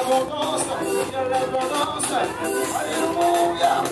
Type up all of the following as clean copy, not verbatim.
l'abondance. Alléluia.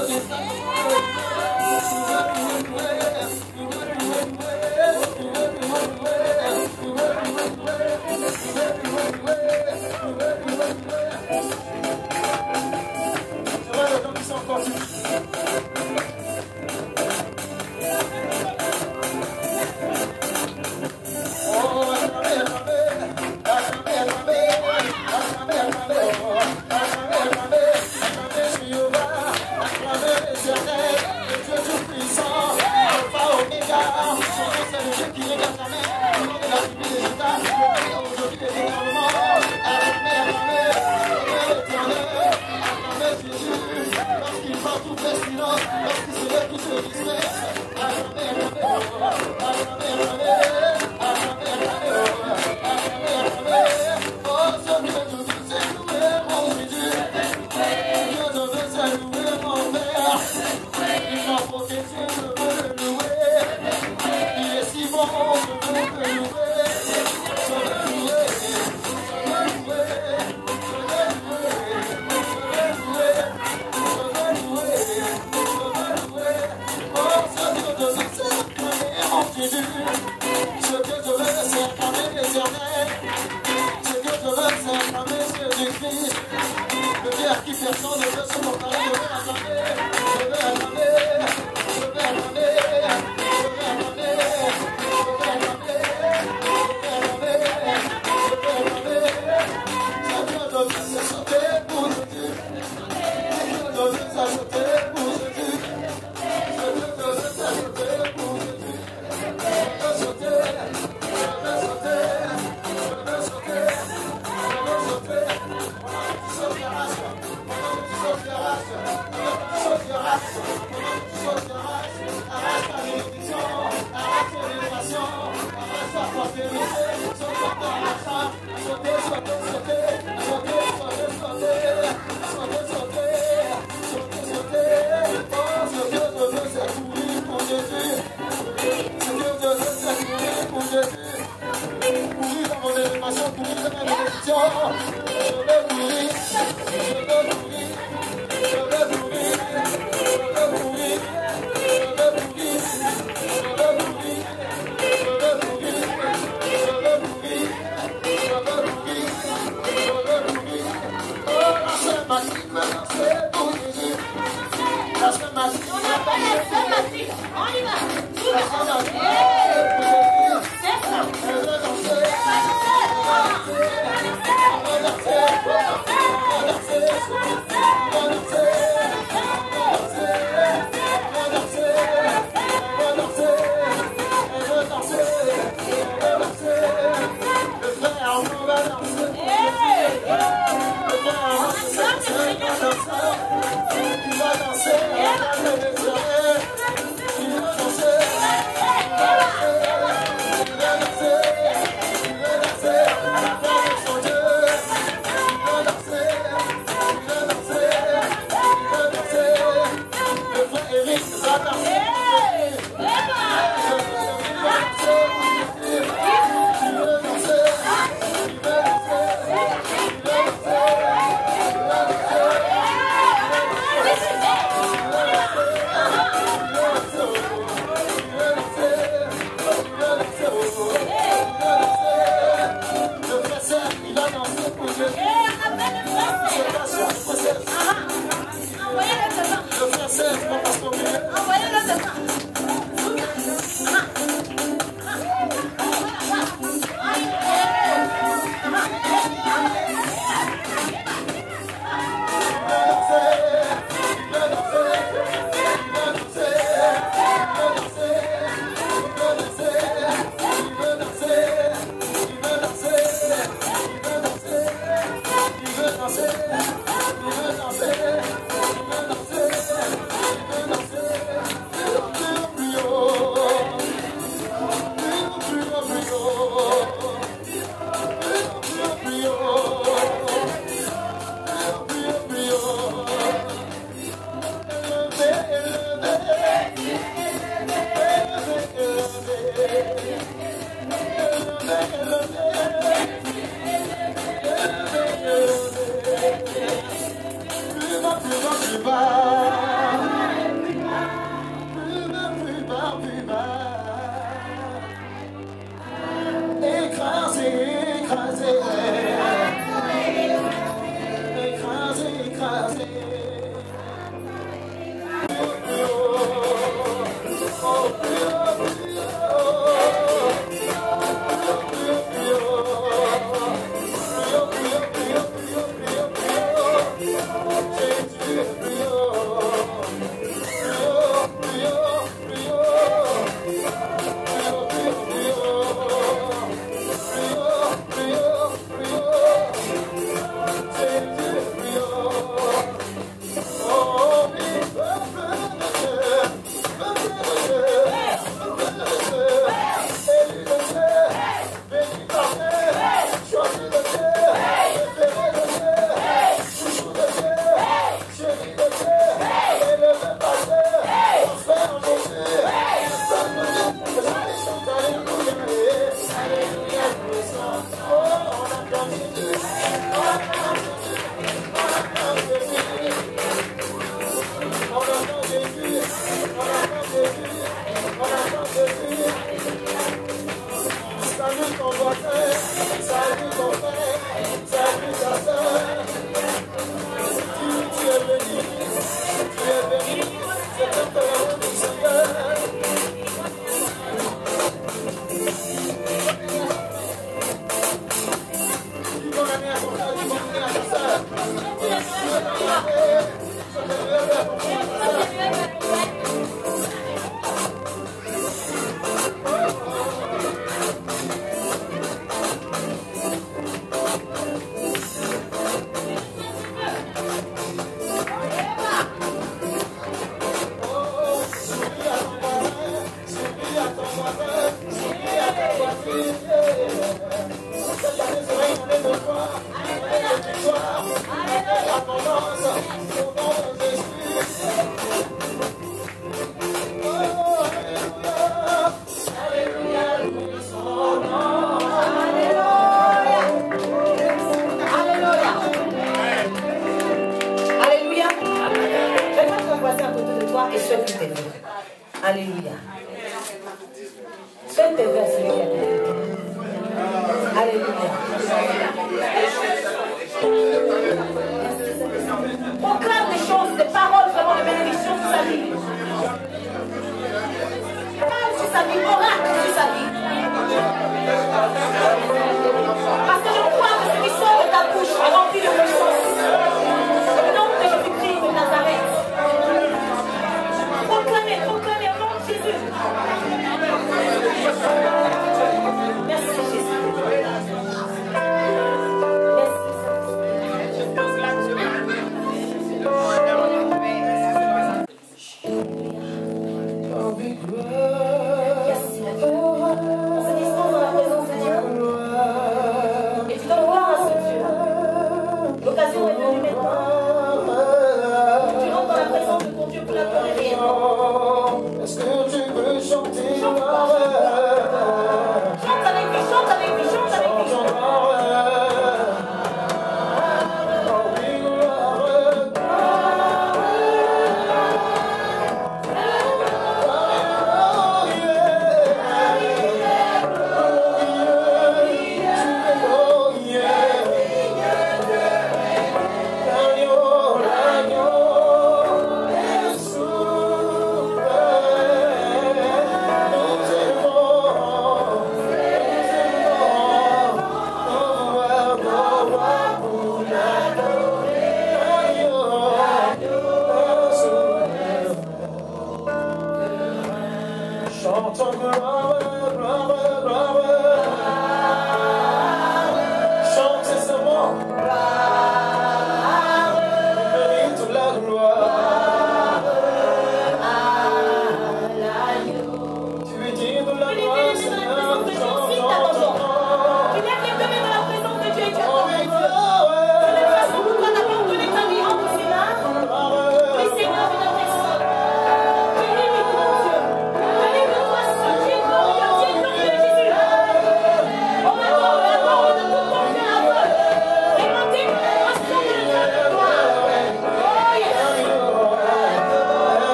danser,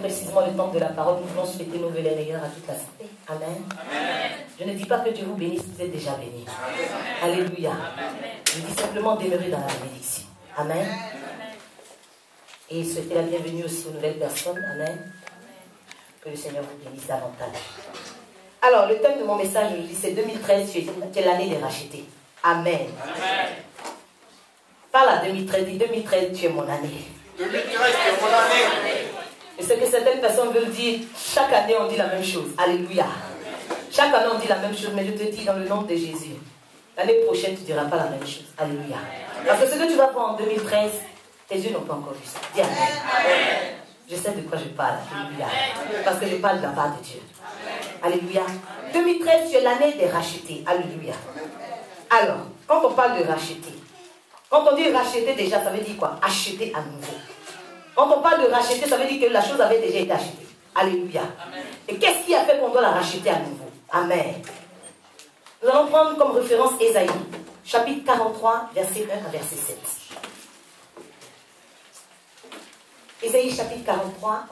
Précisément le temps de la parole, nous voulons souhaiter nos vœux les meilleurs à toute la santé. Amen. Amen. Je ne dis pas que Dieu vous bénisse, vous êtes déjà bénis. Alléluia. Je dis simplement demeurer dans la bénédiction. Amen. Et souhaiter la bienvenue aussi aux nouvelles personnes. Amen. Que le Seigneur vous bénisse davantage. Alors, le thème de mon message aujourd'hui, c'est 2013, tu es l'année des rachetés. Amen. Amen. Parle à 2013, dis 2013, tu es mon année. 2013, tu es mon année. Et ce que certaines personnes veulent dire, chaque année on dit la même chose. Alléluia. Chaque année on dit la même chose, mais je te dis dans le nom de Jésus, L'année prochaine, tu ne diras pas la même chose. Alléluia. Parce que ce que tu vas voir en 2013, tes yeux n'ont pas encore vu ça. Dis amen. Je sais de quoi je parle. Alléluia. Parce que je parle de la part de Dieu. Alléluia. 2013, c'est l'année des rachetés. Alléluia. Alors, quand on parle de racheter, quand on dit racheter déjà, ça veut dire quoi? Acheter à nouveau. Quand on parle de racheter, ça veut dire que la chose avait déjà été achetée. Alléluia. Amen. Et qu'est-ce qui a fait qu'on doit la racheter à nouveau? Amen. Nous allons prendre comme référence Ésaïe, chapitre 43, verset 1 à verset 7. Ésaïe, chapitre 43.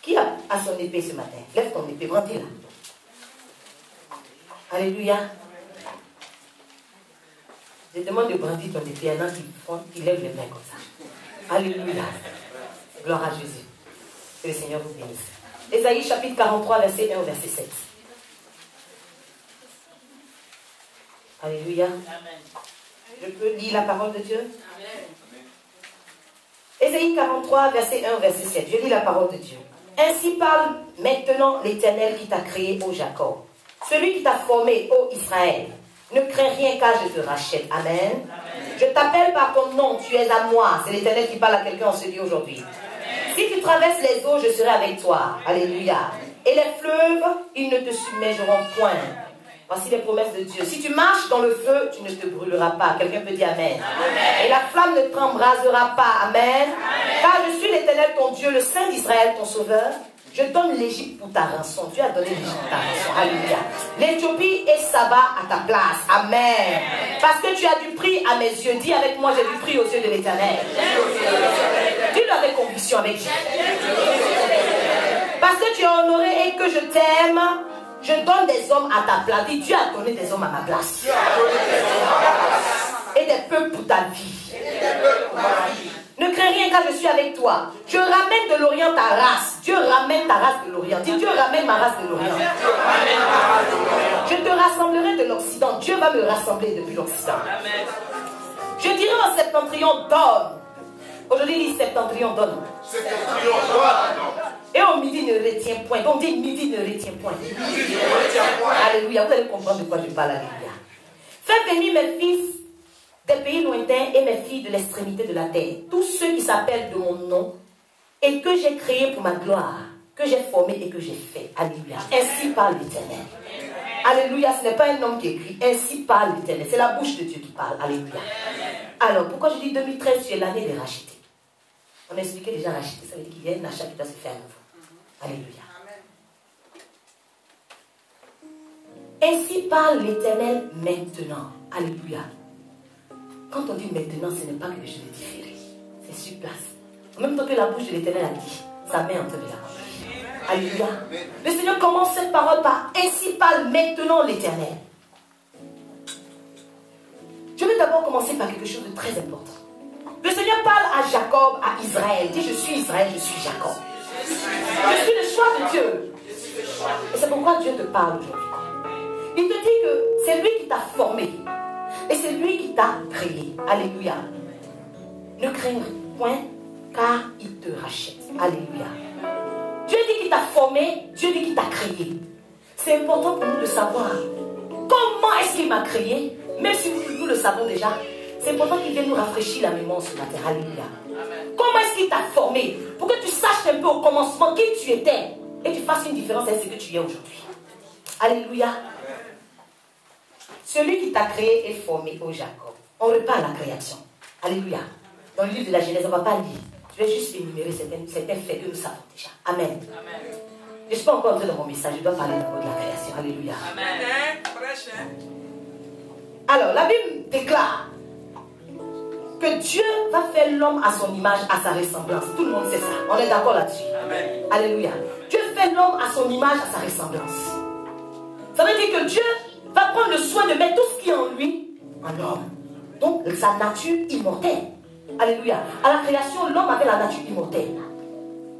Qui a son épée ce matin? Lève ton épée, brandis-la. Alléluia. Je demande de brandir ton épée. Il y en a qui lèvent les mains comme ça. Alléluia. Gloire à Jésus. Que le Seigneur vous bénisse. Ésaïe chapitre 43, verset 1 au verset 7. Alléluia. Amen. Je peux lire la parole de Dieu? Amen. Ésaïe 43, verset 1 au verset 7. Je lis la parole de Dieu. Ainsi parle maintenant l'Éternel qui t'a créé, ô Jacob. Celui qui t'a formé, ô Israël. Ne crains rien car je te rachète. Amen. Amen. Je t'appelle par ton nom, tu es à moi. C'est l'Éternel qui parle à quelqu'un en ce lieu aujourd'hui. Si tu traverses les eaux, je serai avec toi. Alléluia. Et les fleuves, ils ne te submergeront point. Voici les promesses de Dieu. Si tu marches dans le feu, tu ne te brûleras pas. Quelqu'un peut dire amen. Amen. Et la flamme ne t'embrasera pas. Amen. Amen. Car je suis l'Éternel ton Dieu, le Saint d'Israël, ton sauveur. Je donne l'Égypte pour ta rançon. Dieu a donné l'Égypte pour ta rançon. Alléluia. L'Éthiopie et Saba à ta place. Amen. Parce que tu as du prix à mes yeux. Dis avec moi, j'ai du prix aux yeux de l'Éternel. Dis-le avec conviction, avec Dieu. Parce que tu es honoré et que je t'aime, je donne des hommes à ta place. Dis, Dieu a donné des hommes à ma place. Et des peuples pour ta vie. Ne crains rien car je suis avec toi. Je ramène de l'Orient ta race. Dieu ramène ta race de l'Orient. Dis, Dieu ramène ma race de l'Orient. Je te rassemblerai de l'Occident. Dieu va me rassembler depuis l'Occident. Je dirai au septentrion, donne. Aujourd'hui, il dit septentrion, donne. Et au midi, ne retient point. Donc, dit midi, ne retient point. Alléluia. Vous allez comprendre de quoi je parle. Alléluia. Fais venir mes fils des pays lointains et mes filles de l'extrémité de la terre. Tous ceux qui s'appellent de mon nom et que j'ai créé pour ma gloire, que j'ai formé et que j'ai fait. Alléluia. Ainsi parle l'Éternel. Alléluia. Ce n'est pas un homme qui écrit. Ainsi parle l'Éternel. C'est la bouche de Dieu qui parle. Alléluia. Alors, pourquoi je dis 2013, c'est l'année des rachetés? On a expliqué déjà racheter. Ça veut dire qu'il y a un achat qui doit se faire à nouveau. Alléluia. Ainsi parle l'Éternel maintenant. Alléluia. Quand on dit maintenant, ce n'est pas quelque chose de différé. C'est sur place. En même temps que la bouche de l'Éternel a dit, sa main est en train de la remplir. Alléluia. Le Seigneur commence cette parole par ainsi parle maintenant l'Éternel. Je vais d'abord commencer par quelque chose de très important. Le Seigneur parle à Jacob, à Israël. Il dit, je suis Israël, je suis Jacob. Je suis le choix de Dieu. Et c'est pourquoi Dieu te parle aujourd'hui. Il te dit que c'est lui qui t'a formé. Et c'est lui qui t'a créé. Alléluia. Ne crains point, car il te rachète. Alléluia. Dieu dit qu'il t'a formé, Dieu dit qu'il t'a créé. C'est important pour nous de savoir comment est-ce qu'il m'a créé, même si nous le savons déjà. C'est important qu'il vienne nous rafraîchir la mémoire ce matin. Alléluia. Comment est-ce qu'il t'a formé? Pour que tu saches un peu au commencement qui tu étais et tu fasses une différence avec ce que tu es aujourd'hui. Alléluia. Celui qui t'a créé est formé au Jacob. On repart à la création. Alléluia. Dans le livre de la Genèse, on ne va pas lire. Je vais juste énumérer certains faits que nous savons déjà. Amen. Amen. Je ne suis pas encore entré dans mon message. Je dois parler d'abord de la création. Alléluia. Amen. Alors, la Bible déclare que Dieu va faire l'homme à son image, à sa ressemblance. Tout le monde sait ça. On est d'accord là-dessus. Amen. Alléluia. Dieu fait l'homme à son image, à sa ressemblance. Ça veut dire que Dieu va prendre le soin de mettre tout ce qui est en lui, en l'homme. Donc, sa nature immortelle. Alléluia. À la création, l'homme avait la nature immortelle.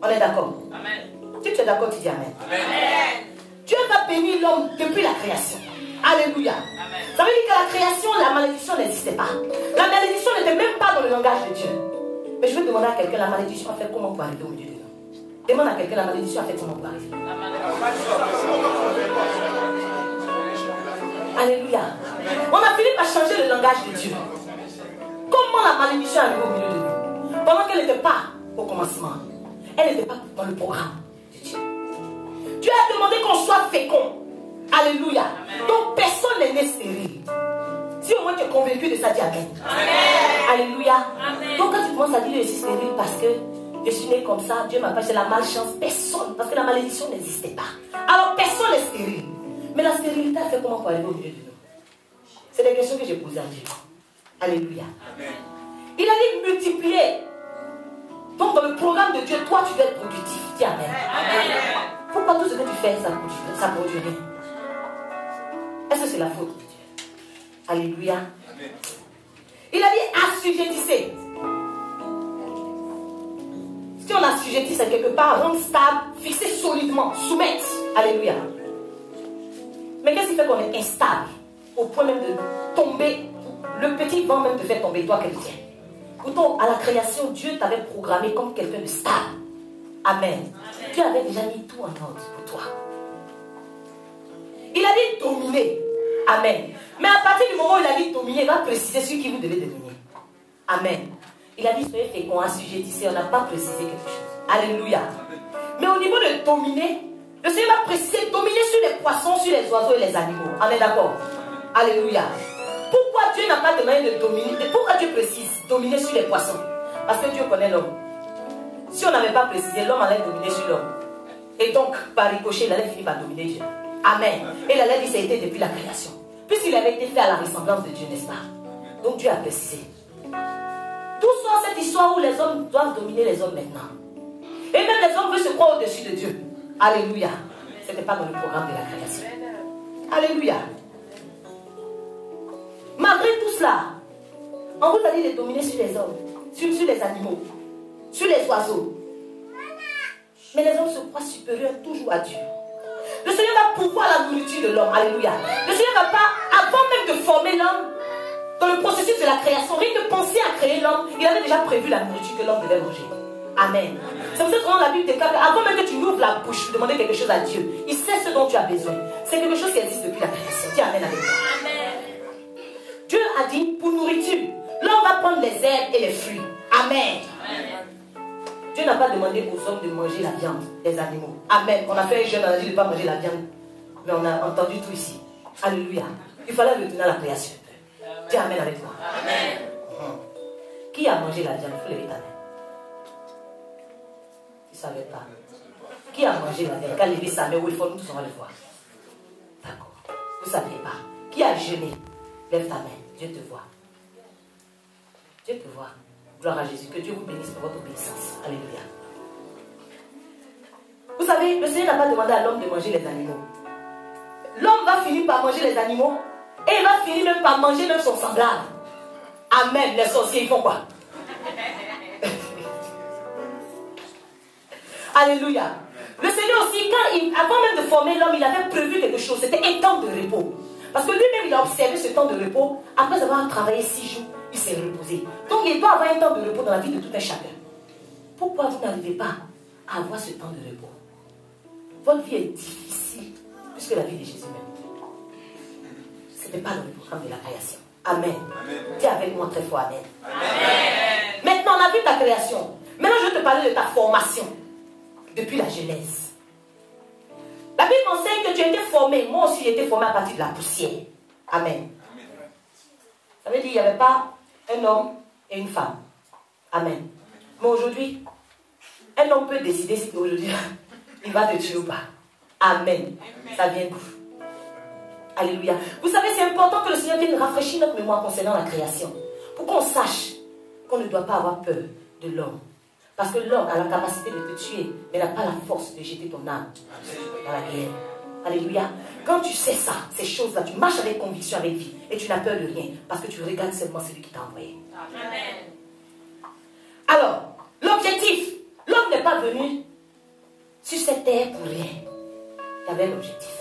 On est d'accord? Amen. Si tu es d'accord, tu dis Amen. Amen. Dieu va bénir l'homme depuis la création. Alléluia. Amen. Ça veut dire qu'à la création, la malédiction n'existait pas. La malédiction n'était même pas dans le langage de Dieu. Mais je vais demander à quelqu'un, la malédiction a fait comment pour arriver au milieu de nous? Demande à quelqu'un, la malédiction a fait comment pour arriver? Alléluia. On a fini par changer le langage de Dieu. Comment la malédiction est arrivée au milieu de nous? Pendant qu'elle n'était pas au commencement. Elle n'était pas dans le programme de Dieu. Dieu a demandé qu'on soit fécond. Alléluia. Donc personne n'est né stérile. Si au moins tu es convaincu de ça, dis Amen. Alléluia. Donc quand tu commences à dire je suis stérile parce que je suis né comme ça, Dieu m'a pas, c'est la malchance. Personne, parce que la malédiction n'existait pas. Alors personne n'est stérile. Mais la stérilité a fait comment pour arriver au milieu de nous? C'est des questions que j'ai posées à Dieu. Alléluia. Il a dit multiplier. Donc dans le programme de Dieu, toi tu dois être productif. Dis Amen. Pourquoi tout ce que tu fais, ça produit rien? Est-ce que c'est la faute de Dieu? Alléluia. Il a dit assujettissez. Si on assujettit, c'est quelque part rendre stable, fixer solidement, soumettre. Alléluia. Mais qu'est-ce qui fait qu'on est instable au point même de tomber? Le petit vent même te fait tomber, toi chrétien. Pourtant, à la création, Dieu t'avait programmé comme quelqu'un de stable. Amen. Dieu avait déjà mis tout en ordre pour toi. Il a dit dominer. Amen. Mais à partir du moment où il a dit dominer, il va préciser sur qui vous devez dominer. Amen. Il a dit soyez féconds, assujettissez. On n'a pas précisé quelque chose. Alléluia. Mais au niveau de dominer, le Seigneur va préciser dominer sur les poissons, sur les oiseaux et les animaux. On est d'accord? Alléluia. Pourquoi Dieu n'a pas demandé de dominer? Pourquoi Dieu précise dominer sur les poissons? Parce que Dieu connaît l'homme. Si on n'avait pas précisé, l'homme allait dominer sur l'homme. Et donc, par ricochet, il allait finir par dominer Dieu. Amen. Et il allait dire ça a été depuis la création. Puisqu'il avait été fait à la ressemblance de Dieu, n'est-ce pas? Donc Dieu a précisé. Tout ça, cette histoire où les hommes doivent dominer les hommes maintenant. Et même les hommes veulent se croire au-dessus de Dieu. Alléluia. Ce n'était pas dans le programme de la création. Alléluia. Malgré tout cela, on vous a dit de dominer sur les hommes, sur les animaux, sur les oiseaux. Mais les hommes se croient supérieurs toujours à Dieu. Le Seigneur va pouvoir la nourriture de l'homme. Alléluia. Le Seigneur ne va pas, avant même de former l'homme, dans le processus de la création, rien que penser à créer l'homme, il avait déjà prévu la nourriture que l'homme devait manger. Amen. C'est pour ça que dans la Bible déclare qu'avant même que tu n'ouvres la bouche pour demander quelque chose à Dieu, il sait ce dont tu as besoin. C'est quelque chose qui existe depuis la création. Dis Amen avec moi. Dieu a dit pour nourriture, l'homme va prendre les herbes et les fruits. Amen. Dieu n'a pas demandé aux hommes de manger la viande des animaux. Amen. On a fait un jeûne, on a dit de ne pas manger la viande. Mais on a entendu tout ici. Alléluia. Il fallait retourner à la création. Dis Amen avec moi. Amen. Qui a mangé la viande? Il faut lever ta main. Tu ne savais pas. Qui a mangé la viande? Qui a levé sa main? Oui, il faut nous tous on va le voir. D'accord. Vous ne saviez pas. Qui a jeûné? Lève ta main. Dieu te voit. Dieu te voit. Gloire à Jésus. Que Dieu vous bénisse pour votre obéissance. Alléluia. Vous savez, le Seigneur n'a pas demandé à l'homme de manger les animaux. L'homme va finir par manger les animaux. Et il va finir même par manger même son semblable. Amen. Les sorciers, ils font quoi? Alléluia. Le Seigneur aussi, avant même de former l'homme, il avait prévu quelque chose. C'était un temps de repos. Parce que lui-même, il a observé ce temps de repos. Après avoir travaillé 6 jours, il s'est reposé. Donc, il doit avoir un temps de repos dans la vie de tout un chacun. Pourquoi vous n'arrivez pas à avoir ce temps de repos? Votre vie est difficile plus que la vie de Jésus même. Ce n'est pas dans le programme de la création. Amen. Dis avec moi très fort Amen. Amen. Maintenant, on a vu ta création. Maintenant, je vais te parler de ta formation depuis la Genèse. La Bible enseigne que tu as été formé. Moi aussi, j'ai été formé à partir de la poussière. Amen. Ça veut dire qu'il n'y avait pas un homme et une femme. Amen. Mais aujourd'hui, un homme peut décider si aujourd'hui il va te tuer ou pas. Amen. Ça vient d'où? Alléluia. Vous savez, c'est important que le Seigneur vienne rafraîchir notre mémoire concernant la création. Pour qu'on sache qu'on ne doit pas avoir peur de l'homme. Parce que l'homme a la capacité de te tuer, mais n'a pas la force de jeter ton âme dans la guerre. Alléluia. Quand tu sais ça, ces choses-là, tu marches avec conviction, avec vie, et tu n'as peur de rien, parce que tu regardes seulement celui qui t'a envoyé. Amen. Alors, l'objectif, l'homme n'est pas venu sur cette terre pour rien. Il avait l'objectif.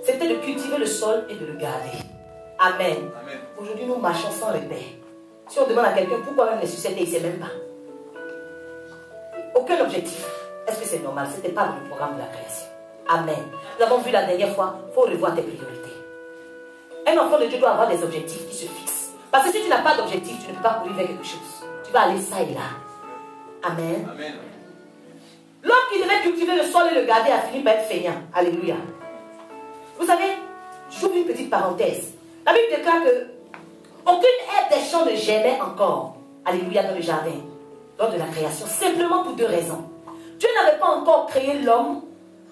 C'était de cultiver le sol et de le garder. Amen. Amen. Aujourd'hui, nous marchons sans repère. Si on demande à quelqu'un pourquoi même les sur cette terre, il ne sait même pas. Aucun objectif. Est-ce que c'est normal? Ce n'était pas dans le programme de la création. Amen. Nous avons vu la dernière fois, il faut revoir tes priorités. Un enfant de Dieu doit avoir des objectifs qui se fixent. Parce que si tu n'as pas d'objectif, tu ne peux pas courir vers quelque chose. Tu vas aller ça et là. Amen. Amen. L'homme qui devait cultiver le sol et le garder a fini par être feignant. Alléluia. Vous savez, j'ouvre une petite parenthèse. La Bible déclare que aucune herbe des champs ne germait encore. Alléluia, dans le jardin. Lors de la création. Simplement pour deux raisons. Dieu n'avait pas encore créé l'homme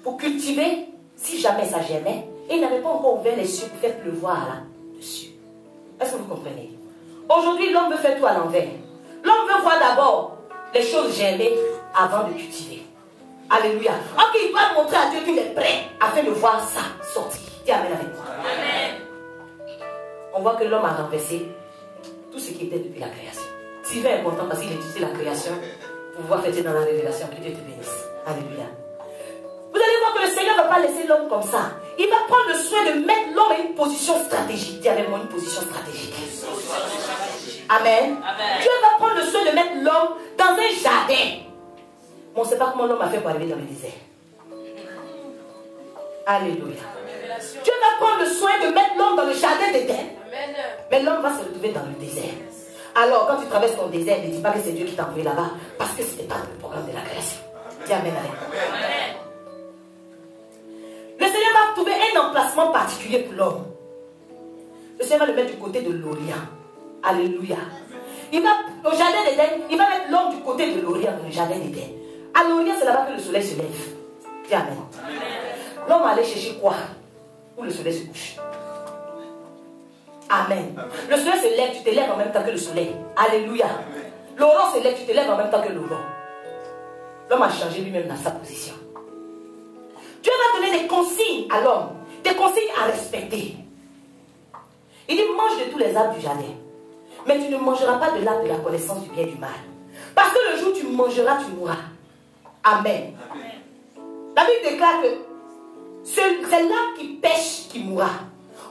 pour cultiver si jamais ça germait. Et il n'avait pas encore ouvert les cieux pour faire pleuvoir là-dessus. Est-ce que vous comprenez? Aujourd'hui, l'homme veut faire tout à l'envers. L'homme veut voir d'abord les choses germer avant de cultiver. Alléluia. Ok, il doit montrer à Dieu qu'il est prêt afin de voir ça sortir. Dis amen avec moi. Amen. On voit que l'homme a renversé tout ce qui était depuis la création. Sylvain est content parce qu'il a utilisé la création pour pouvoir faire dans la révélation. Que Dieu te bénisse. Alléluia. Vous allez voir que le Seigneur ne va pas laisser l'homme comme ça. Il va prendre le soin de mettre l'homme à une position stratégique. Dis avec moi, une position stratégique. Amen. Amen. Dieu va prendre le soin de mettre l'homme dans un jardin. On ne sait pas comment l'homme a fait pour arriver dans le désert. Alléluia. Dieu va prendre le soin de mettre l'homme dans le jardin d'Éden. Mais l'homme va se retrouver dans le désert. Alors, quand tu traverses ton désert, ne dis pas que c'est Dieu qui t'a envoyé là-bas. Parce que ce n'était pas le programme de la création. Dis amen. Amen. Le Seigneur va trouver un emplacement particulier pour l'homme. Le Seigneur va le mettre du côté de l'Orient. Alléluia. Il va, au jardin d'Éden, il va mettre l'homme du côté de l'Orient, dans le jardin d'Éden. À l'Orient, c'est là-bas que le soleil se lève. Dis amen. L'homme allait chercher quoi? Où le soleil se couche. Amen. Le soleil se lève, tu te lèves en même temps que le soleil. Alléluia. L'aurore se lève, tu te lèves en même temps que l'aurore. L'homme a changé lui-même dans sa position. Dieu va donner des consignes à l'homme, des consignes à respecter. Il dit, mange de tous les arbres du jardin, mais tu ne mangeras pas de l'arbre de la connaissance du bien et du mal. Parce que le jour où tu mangeras, tu mourras. Amen. La Bible déclare que c'est l'arbre qui pêche qui mourra.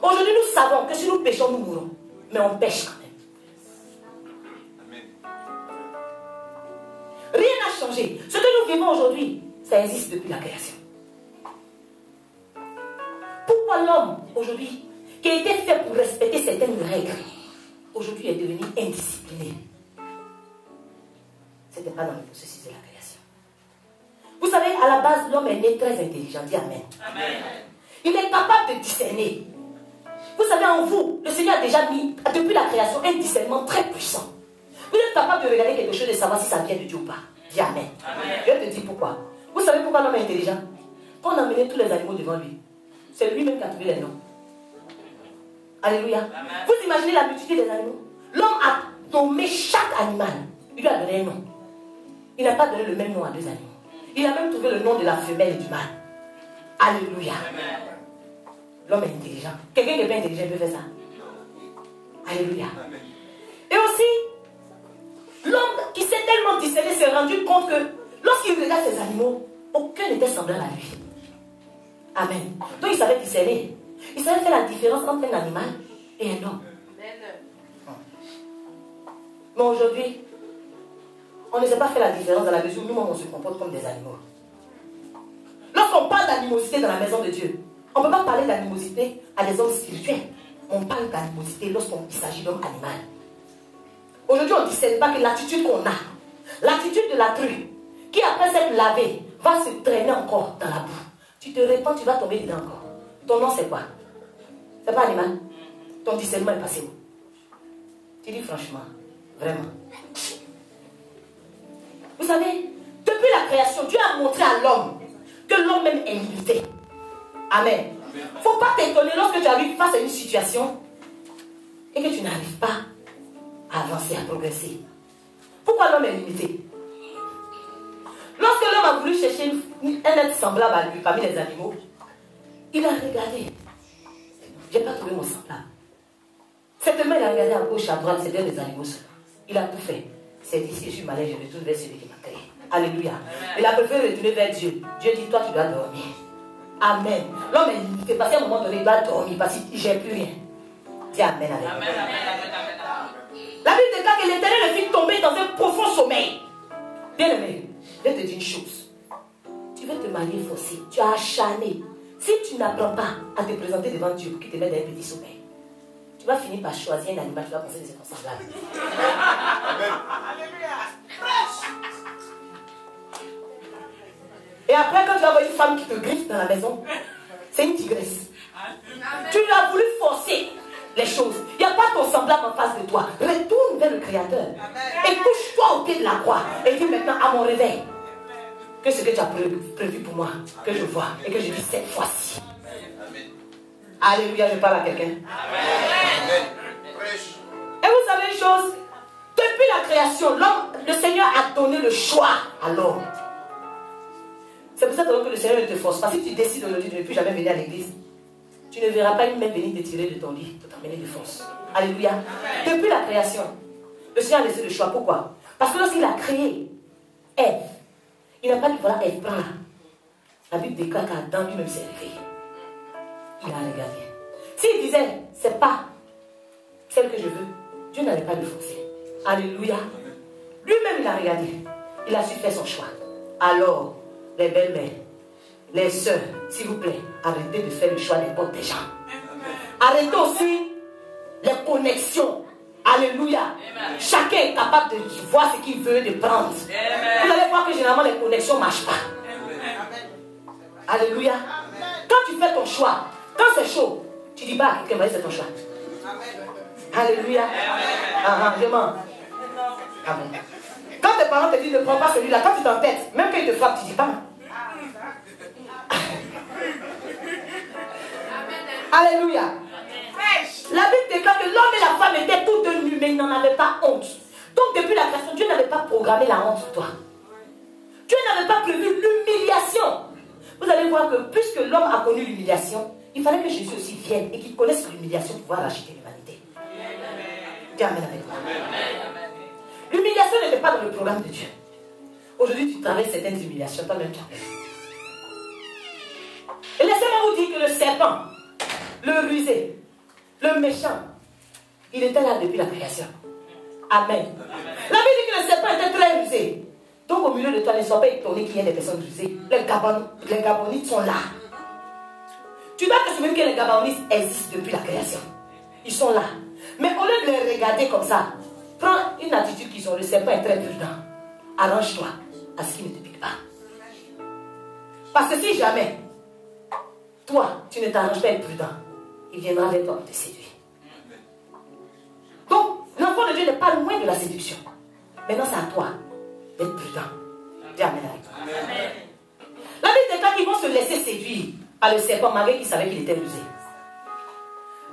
Aujourd'hui, nous savons que si nous péchons, nous mourrons. Mais on pêche quand même. Rien n'a changé. Ce que nous vivons aujourd'hui, ça existe depuis la création. Pourquoi l'homme, aujourd'hui, qui a été fait pour respecter certaines règles, aujourd'hui est devenu indiscipliné? Ce n'était pas dans le processus de la création. Vous savez, à la base, l'homme est né très intelligent. Dis amen. Amen. Il est capable de discerner. Vous savez, en vous, le Seigneur a déjà mis, depuis la création, un discernement très puissant. Vous êtes capable de regarder quelque chose et savoir si ça vient de Dieu ou pas. Dis amen. Amen. Je te dis pourquoi. Vous savez pourquoi l'homme est intelligent? Quand on a amené tous les animaux devant lui, c'est lui-même qui a trouvé les noms. Alléluia. Amen. Vous imaginez la multitude des animaux? L'homme a nommé chaque animal. Il lui a donné un nom. Il n'a pas donné le même nom à deux animaux. Il a même trouvé le nom de la femelle et du mâle. Alléluia. Amen. L'homme est intelligent. Quelqu'un qui n'est pas intelligent peut faire ça. Alléluia. Amen. Et aussi, l'homme qui s'est tellement discerné s'est rendu compte que lorsqu'il regarde ces animaux, aucun n'était semblable à lui. Amen. Donc il savait discerner. Il savait faire la différence entre un animal et un homme. Mais aujourd'hui, on ne sait pas faire la différence dans la mesure où nous-mêmes on se comporte comme des animaux. Lorsqu'on parle d'animosité dans la maison de Dieu, on ne peut pas parler d'animosité à des hommes spirituels. On parle d'animosité lorsqu'il s'agit d'hommes animaux. Aujourd'hui, on ne discerne pas que l'attitude qu'on a, l'attitude de la true, qui après s'être lavé, va se traîner encore dans la boue. Tu te répands, tu vas tomber dedans encore. Ton nom c'est quoi? C'est pas animal. Ton discernement est passé où? Tu dis franchement, vraiment. Vous savez, depuis la création, Dieu a montré à l'homme que l'homme même est limité. Amen. Il ne faut pas t'étonner lorsque tu arrives face à une situation et que tu n'arrives pas à avancer, à progresser. Pourquoi l'homme est limité? Lorsque l'homme a voulu chercher un être semblable à lui parmi les animaux, il a regardé. Je n'ai pas trouvé mon semblable. Certainement, il a regardé à gauche, à droite, c'était les animaux seuls. Il a tout fait. C'est dit, si je suis malade, je retourne vers celui qui m'a créé. Alléluia. Il a préféré retourner vers Dieu. Dieu dit, toi, tu dois dormir. Amen. L'homme est limité parce qu'à un moment donné, il doit dormir parce qu'il ne gère plus rien. Dis Amen. Amen. Amen. La Bible déclare que l'Éternel le fit tomber dans un profond sommeil. Bien aimé, je vais te dire une chose. Tu veux te marier forcé, tu as acharné. Si tu n'apprends pas à te présenter devant Dieu pour qu'il te mette dans un petit sommeil, vas finir par choisir un animal, tu vas penser que c'est ton semblable. Et après, quand tu vas voir une femme qui te griffe dans la maison, c'est une tigresse. Tu as voulu forcer les choses. Il n'y a pas ton semblable en face de toi. Retourne vers le Créateur. Et couche-toi au pied de la croix. Et dis maintenant à mon réveil que ce que tu as prévu pour moi, que je vois et que je vis cette fois-ci. Alléluia, je parle à quelqu'un. Et vous savez une chose, depuis la création, le Seigneur a donné le choix à l'homme. C'est pour ça que le Seigneur ne te force pas. Si tu décides aujourd'hui de ne plus jamais venir à l'église, tu ne verras pas une main venir te tirer de ton lit pour t'amener de force. Alléluia. Depuis la création, le Seigneur a laissé le choix. Pourquoi? Parce que lorsqu'il a créé Ève, il n'a pas dit voilà, Ève, prends-la. La Bible déclare qu'Adam lui-même s'est réveillé. Il a regardé. S'il disait, c'est pas celle que je veux, Dieu n'allait pas le forcer. Alléluia. Lui-même, il a regardé. Il a su faire son choix. Alors, les belles-mères, les sœurs, s'il vous plaît, arrêtez de faire le choix n'importe des gens. Arrêtez aussi les connexions. Alléluia. Chacun est capable de voir ce qu'il veut, de prendre. Vous allez voir que généralement les connexions ne marchent pas. Alléluia. Quand tu fais ton choix, quand c'est chaud, tu dis pas à quelqu'un, c'est ton choix. Alléluia. Je mens. Amen. Quand tes parents te disent ne prends pas celui-là, quand tu t'entêtes, même quand ils te frappent, tu dis pas. Alléluia. La Bible déclare que l'homme et la femme étaient tous deux nus, mais ils n'en avaient pas honte. Donc depuis la création, Dieu n'avait pas programmé la honte sur toi. Dieu n'avait pas prévu l'humiliation. Vous allez voir que puisque l'homme a connu l'humiliation, il fallait que Jésus aussi vienne et qu'il connaisse l'humiliation pour pouvoir racheter l'humanité. Dis amen avec moi. L'humiliation n'était pas dans le programme de Dieu. Aujourd'hui, tu traverses certaines humiliations, toi-même tu en fais. Et laissez-moi vous dire que le serpent, le rusé, le méchant, il était là depuis la création. Amen. La Bible dit que le serpent était très rusé. Donc au milieu de toi, ne sois pas étonné qu'il y ait des personnes rusées. Les Gabonites sont là. Tu dois te souvenir que les Gabonites existent depuis la création. Ils sont là. Mais au lieu de les regarder comme ça, prends une attitude qu'ils ont. Le serpent est très prudent. Arrange-toi à ce qu'il ne te pique pas. Parce que si jamais, toi, tu ne t'arranges pas à être prudent, il viendra vers toi pour te séduire. Donc, l'enfant de Dieu n'est pas loin de la séduction. Maintenant, c'est à toi d'être prudent. Dis amen avec toi. Amen. La Bible déclare qu'ils vont se laisser séduire par le serpent malgré qu'il savait qu'il était rusé.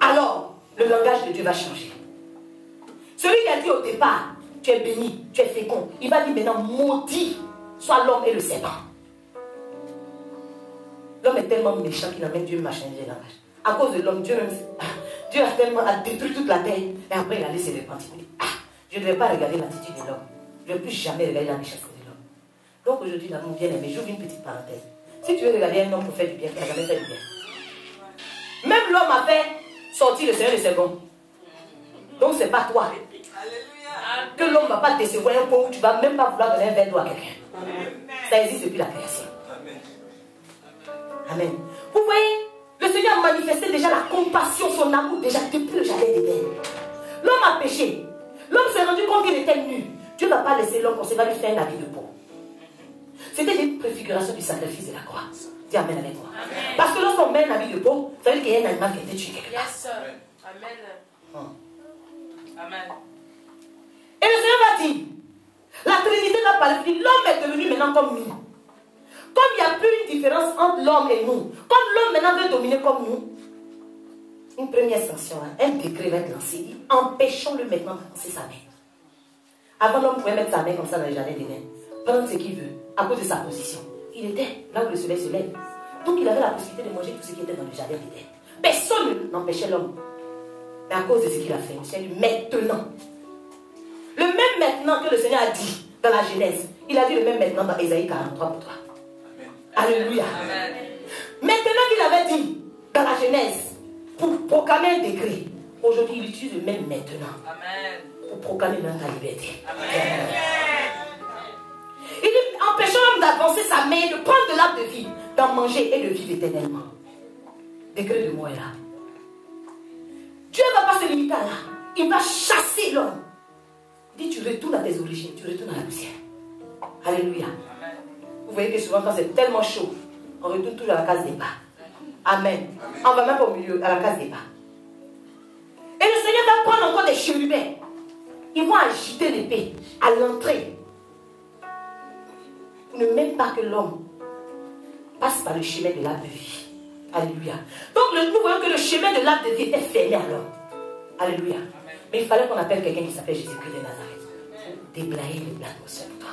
Alors, le langage de Dieu va changer. Celui qui a dit au départ, tu es béni, tu es fécond, il va dire maintenant, maudit soit l'homme et le serpent. L'homme est tellement méchant qu'il a même Dieu m'a changé le langage. À cause de l'homme, Dieu a tellement détruit toute la terre. Et après, il a laissé les repentir. Je ne vais pas regarder l'attitude de l'homme. Je ne vais plus jamais regarder la méchanceté de l'homme. Donc aujourd'hui, dans mon bien-aimé, j'ouvre une petite parenthèse. Si tu veux regarder un homme pour faire du bien, il n'a jamais fait du bien. Même l'homme a fait sortir le Seigneur le second. Donc ce n'est pas toi. Que l'homme ne va pas te décevoir un point où tu ne vas même pas vouloir donner un verre d'eau à quelqu'un. Ça existe depuis la création. Amen. Vous voyez, le Seigneur a manifesté déjà la compassion, son amour déjà depuis le jardin d'Éden. L'homme a péché. L'homme s'est rendu compte qu'il était nu. Dieu ne va pas laisser l'homme, on va lui faire un habit de peau. C'était une préfiguration du sacrifice de la croix. Dis amen avec moi. Amen. Parce que lorsqu'on met un habit de peau, ça veut dire qu'il y a un animal qui a été tué quelque part. Yes, amen. Amen. Et le Seigneur va dire, la Trinité n'a pas dit, l'homme est devenu maintenant comme nous. Comme il n'y a plus une différence entre l'homme et nous, comme l'homme maintenant veut dominer comme nous, une première sanction, un décret va être lancé. Empêchons-le maintenant d'avancer sa main. Avant, l'homme pouvait mettre sa main comme ça dans le jardin d'Éden, prendre ce qu'il veut, à cause de sa position. Il était là où le soleil se lève. Donc il avait la possibilité de manger tout ce qui était dans le jardin d'Éden. Personne n'empêchait l'homme. Mais à cause de ce qu'il a fait, le Seigneur dit maintenant. Le même maintenant que le Seigneur a dit dans la Genèse, il a dit le même maintenant dans Ésaïe 43 pour toi. Alléluia. Amen. Maintenant qu'il avait dit dans la Genèse pour proclamer un décret, aujourd'hui il utilise le même maintenant. Amen. Pour proclamer même ta liberté. Amen. Il dit empêchons l'homme d'avancer sa main, de prendre de l'arbre de vie, d'en manger et de vivre éternellement. Décret de moi est là. Dieu ne va pas pas se limiter à là. Il va chasser l'homme. Il dit, tu retournes à tes origines, tu retournes à la poussière. Alléluia. Vous voyez que souvent, quand c'est tellement chaud, on retourne toujours à la case des bas. Amen. On ne va même pas au milieu, à la case des bas. Et le Seigneur va prendre encore des chérubins. Ils vont agiter l'épée à l'entrée. Pour ne même pas que l'homme passe par le chemin de l'arbre de vie. Alléluia. Donc nous voyons que le chemin de l'arbre de vie était fermé à l'homme. Alléluia. Mais il fallait qu'on appelle quelqu'un qui s'appelle Jésus-Christ de Nazareth. Déblayer les l'atmosphère pour toi.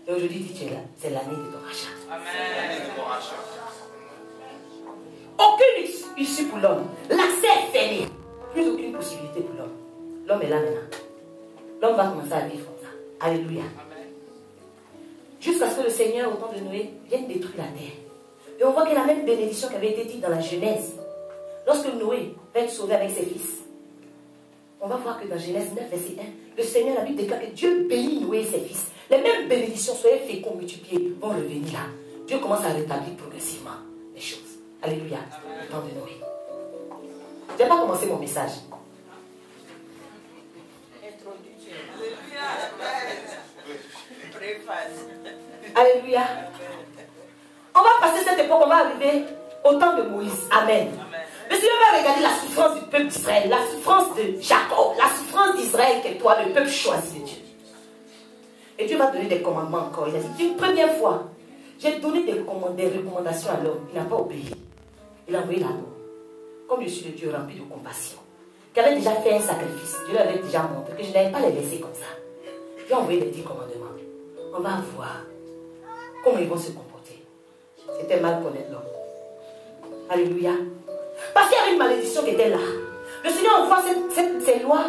Et aujourd'hui, dis-tu, c'est l'année de ton rachat. Amen. Aucune issue pour l'homme. L'accès est fermé. Plus aucune possibilité pour l'homme. L'homme est là maintenant. L'homme va commencer à vivre comme ça. Alléluia. Jusqu'à ce que le Seigneur, au temps de Noé, vienne détruire la terre. Et on voit que la même bénédiction qui avait été dite dans la Genèse. Lorsque Noé va être sauvé avec ses fils. On va voir que dans Genèse 9, verset 1, le Seigneur, la Bible déclare que Dieu bénit Noé et ses fils. Les mêmes bénédictions, soyez féconds, multipliés, vont revenir là. Dieu commence à rétablir progressivement les choses. Alléluia. Le temps de Noé. Je n'ai pas commencé mon message. Alléluia. On va passer cette époque, on va arriver au temps de Moïse. Amen. Le Seigneur va regarder la souffrance du peuple d'Israël, la souffrance de Jacob, la souffrance d'Israël qui est toi, le peuple choisi de Dieu. Et Dieu va donner des commandements encore. Il a dit, une première fois, j'ai donné des recommandations à l'homme. Il n'a pas obéi. Il a envoyé la mort. Comme je suis le Dieu rempli de compassion, qui avait déjà fait un sacrifice, Dieu l'avait déjà montré que je n'allais pas les laisser comme ça. J'ai envoyé les 10 commandements. On va voir comment ils vont se comporter. C'était mal connaître l'homme. Alléluia. Parce qu'il y avait une malédiction qui était là. Le Seigneur envoie ces lois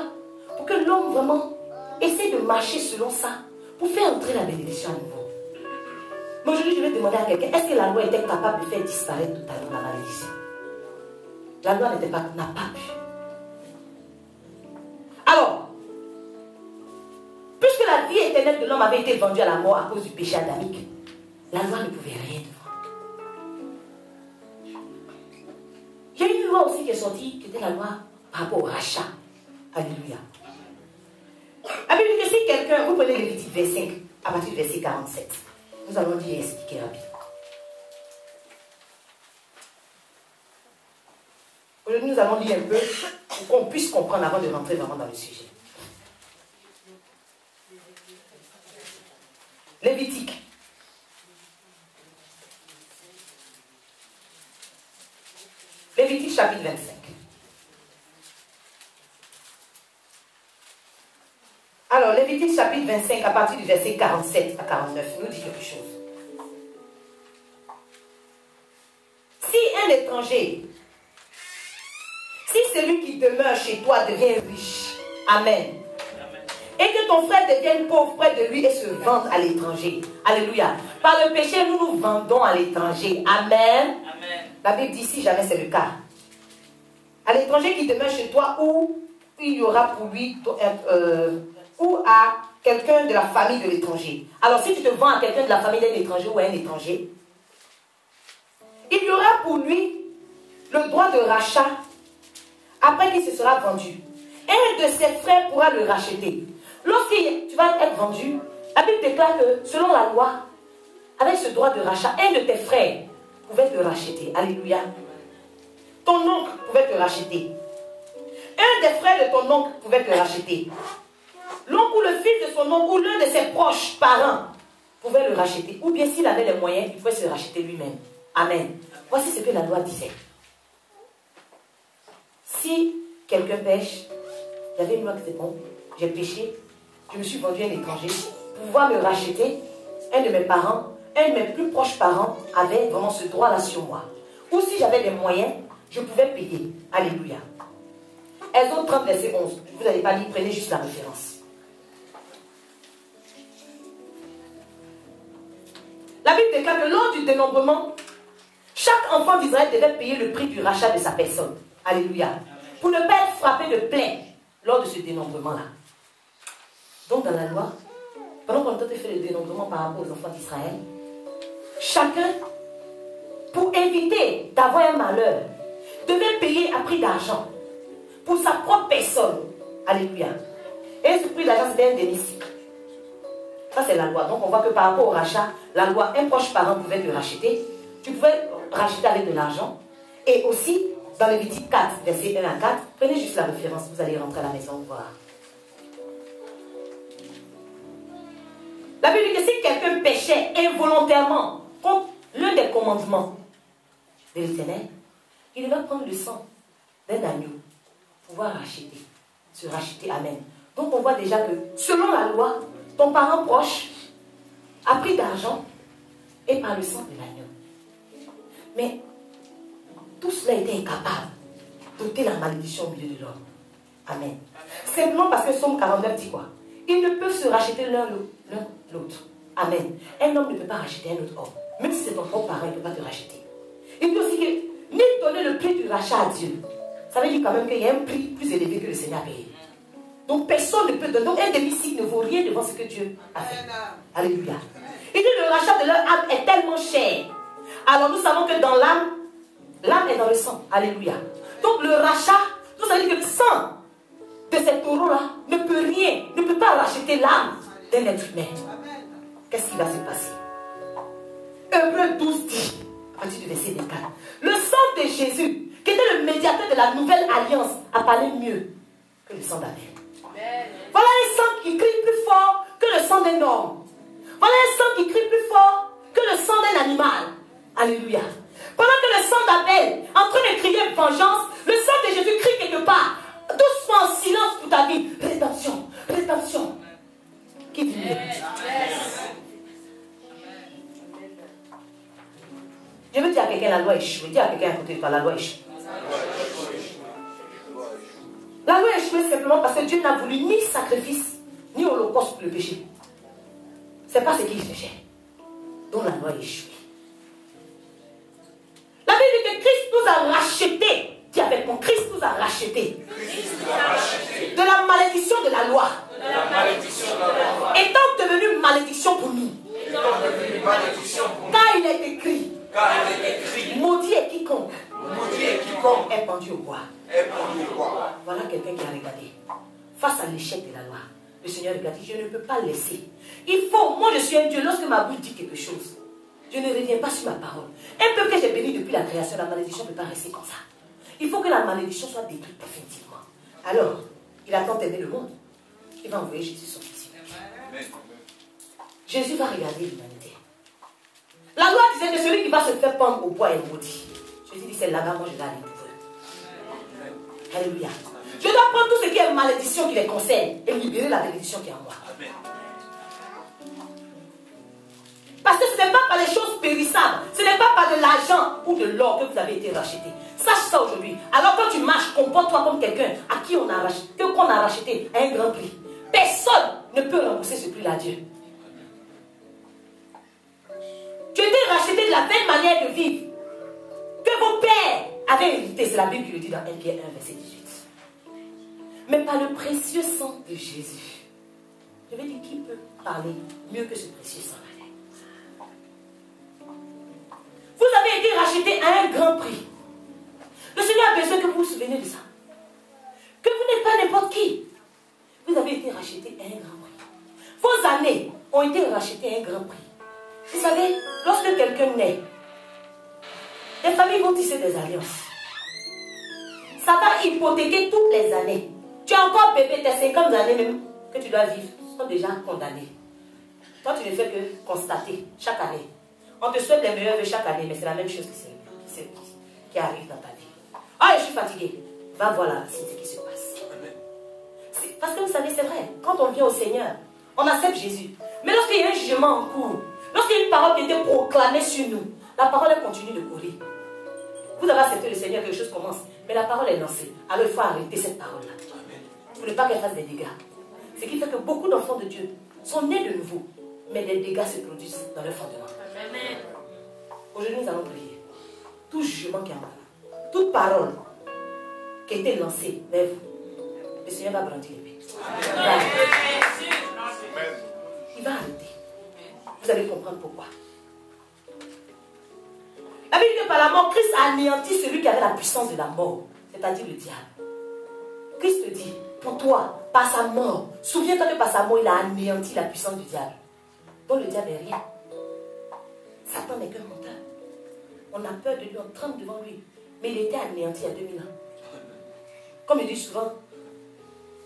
pour que l'homme vraiment essaie de marcher selon ça, pour faire entrer la bénédiction à nouveau. Mais aujourd'hui, je vais demander à quelqu'un, est-ce que la loi était capable de faire disparaître totalement la malédiction? La loi n'a pas pu. Alors, puisque la vie éternelle de l'homme avait été vendue à la mort à cause du péché adamique, la loi ne pouvait rien faire. Il y a une loi aussi qui est sortie, qui était la loi par rapport au rachat. Alléluia. La Bible dit que si quelqu'un, vous prenez Lévitique 25, à partir du verset 47, nous allons dire et expliquer rapidement. Aujourd'hui, nous allons lire un peu pour qu'on puisse comprendre avant de rentrer vraiment dans le sujet. Lévitique. Lévitique chapitre 25. Alors, Lévitique chapitre 25, à partir du verset 47 à 49, nous dit quelque chose. Si un étranger, si celui qui demeure chez toi devient riche, Amen, et que ton frère devienne pauvre près de lui et se vende à l'étranger, Alléluia. Par le péché, nous nous vendons à l'étranger, Amen. Amen. La Bible dit si jamais c'est le cas. À l'étranger qui demeure chez toi, ou il y aura pour lui, ou à quelqu'un de la famille de l'étranger. Alors si tu te vends à quelqu'un de la famille d'un étranger ou à un étranger, il y aura pour lui le droit de rachat après qu'il se sera vendu. Un de ses frères pourra le racheter. Lorsque tu vas être vendu, la Bible déclare que selon la loi, avec ce droit de rachat, un de tes frères pouvait te racheter. Alléluia. Ton oncle pouvait te racheter. Un des frères de ton oncle pouvait te racheter. L'oncle ou le fils de son oncle ou l'un de ses proches parents pouvait le racheter. Ou bien s'il avait les moyens, il pouvait se racheter lui-même. Amen. Voici ce que la loi disait. Si quelqu'un pêche, il y avait une loi qui disait, bon, j'ai péché, je me suis vendu à un étranger, pouvoir me racheter, un de mes parents, un de mes plus proches parents avait vraiment ce droit-là sur moi. Ou si j'avais les moyens, je pouvais payer. Alléluia. Exode 30, verset 11. Vous n'allez pas lire, prenez juste la référence. La Bible déclare que lors du dénombrement, chaque enfant d'Israël devait payer le prix du rachat de sa personne. Alléluia. Pour ne pas être frappé de plaie lors de ce dénombrement-là. Donc dans la loi, pendant qu'on a fait le dénombrement par rapport aux enfants d'Israël, chacun, pour éviter d'avoir un malheur, devait payer à prix d'argent pour sa propre personne. Alléluia. Et ce prix d'argent, c'était un délice. Ça, c'est la loi. Donc, on voit que par rapport au rachat, la loi, un proche parent pouvait te racheter. Tu pouvais racheter avec de l'argent. Et aussi, dans Lévitique 4, versets 1 à 4, prenez juste la référence, vous allez rentrer à la maison voir. La Bible dit que si quelqu'un péchait involontairement contre l'un des commandements de l'Éternel, il devait prendre le sang d'un agneau pour pouvoir racheter, se racheter. Amen. Donc on voit déjà que selon la loi, ton parent proche a pris d'argent et par le sang de l'agneau. Mais tout cela était incapable d'ôter la malédiction au milieu de l'homme. Amen. Simplement parce que Somme 49 dit quoi? Ils ne peuvent se racheter l'un l'autre. Amen. Un homme ne peut pas racheter un autre homme. Même si c'est ton propre parent, il ne peut pas te racheter. Il dit aussi que ni donner le prix du rachat à Dieu. Ça veut dire quand même qu'il y a un prix plus élevé que le Seigneur a payé. Donc personne ne peut donner. Donc un demi-cycle ne vaut rien devant ce que Dieu a fait. Alléluia. Il dit le rachat de leur âme est tellement cher. Alors nous savons que dans l'âme, l'âme est dans le sang. Alléluia. Donc le rachat, nous savons que le sang de cet taureau-là ne peut rien, ne peut pas racheter l'âme d'un être humain. Qu'est-ce qui va se passer? Hébreux 12 dit, à partir du verset 24, le sang de Jésus, qui était le médiateur de la nouvelle alliance, a parlé mieux que le sang d'Abel. Voilà un sang qui crie plus fort que le sang d'un homme. Voilà un sang qui crie plus fort que le sang d'un animal. Alléluia. Pendant que le sang d'Abel est en train de crier vengeance, le sang de Jésus crie quelque part. Doucement, en silence pour ta vie. Rédemption, rédemption. Qui dit mieux? Je veux dire à quelqu'un, la loi échoue. Dis à quelqu'un à côté de toi, la loi échoue. La loi échoue simplement parce que Dieu n'a voulu ni sacrifice, ni holocauste pour le péché. Ce n'est pas ce qu'il cherchait. Donc la loi échoue. La Bible dit que Christ nous a rachetés. Dis avec mon Christ nous a rachetés. De la malédiction de la loi. Étant devenu malédiction pour nous. Car il est écrit. Maudit est quiconque est pendu au bois. Voilà quelqu'un qui a regardé. Face à l'échec de la loi, le Seigneur lui a dit, je ne peux pas laisser. Il faut, moi je suis un Dieu, lorsque ma bouche dit quelque chose, je ne reviens pas sur ma parole. Un peuple que j'ai béni depuis la création, la malédiction ne peut pas rester comme ça. Il faut que la malédiction soit détruite définitivement. Alors, il a tant aimé le monde, il va envoyer Jésus son fils. Jésus va regarder l'humanité. La loi disait que celui qui va se faire pendre au bois est maudit. Jésus dit, c'est là-bas, moi je vais aller pour eux. Alléluia. Je dois prendre tout ce qui est malédiction qui les concerne et libérer la bénédiction qui est en moi. Parce que ce n'est pas par les choses périssables, ce n'est pas par de l'argent ou de l'or que vous avez été racheté. Sache ça aujourd'hui. Alors quand tu marches, comporte-toi comme quelqu'un à qui on a racheté, qu'on a racheté à un grand prix. Personne ne peut rembourser ce prix-là à Dieu. Tu étais racheté de la belle manière de vivre que vos pères avaient hérité. C'est la Bible qui le dit dans 1 Pierre 1, verset 18. Mais par le précieux sang de Jésus. Je vais dire, qui peut parler mieux que ce précieux sang? Vous avez été racheté à un grand prix. Le Seigneur a besoin que vous vous souveniez de ça. Que vous n'êtes pas n'importe qui. Vous avez été racheté à un grand prix. Vos années ont été rachetées à un grand prix. Vous savez, lorsque quelqu'un naît, les familles vont tisser des alliances. Ça va hypothéquer toutes les années. Tu es encore bébé, tes 50 années même que tu dois vivre sont déjà condamnées. Toi, tu ne fais que constater chaque année. On te souhaite les meilleurs vœux chaque année, mais c'est la même chose qui arrive dans ta vie. Ah, je suis fatiguée. Va voir là, c'est ce qui se passe. Parce que vous savez, c'est vrai, quand on vient au Seigneur, on accepte Jésus. Mais lorsqu'il y a un jugement en cours, lorsqu'il y a une parole qui était proclamée sur nous, la parole elle continue de courir. Vous avez accepté le Seigneur, quelque chose commence, mais la parole est lancée. Alors il faut arrêter cette parole-là. Pour ne pas qu'elle fasse des dégâts. Ce qui fait que beaucoup d'enfants de Dieu sont nés de nouveau, mais des dégâts se produisent dans leur fondement. Aujourd'hui, nous allons prier. Tout jugement qui est en vous, toute parole qui a été lancée vers vous, le Seigneur va brandir l'épée. Il va arrêter. Vous allez comprendre pourquoi. La Bible dit que par la mort, Christ a anéanti celui qui avait la puissance de la mort, c'est-à-dire le diable. Christ te dit, pour toi, par sa mort, souviens-toi que par sa mort, il a anéanti la puissance du diable. Donc le diable n'est rien. Satan n'est qu'un menteur. On a peur de lui, on tremble devant lui. Mais il était anéanti il y a 2000 ans. Comme je dis souvent,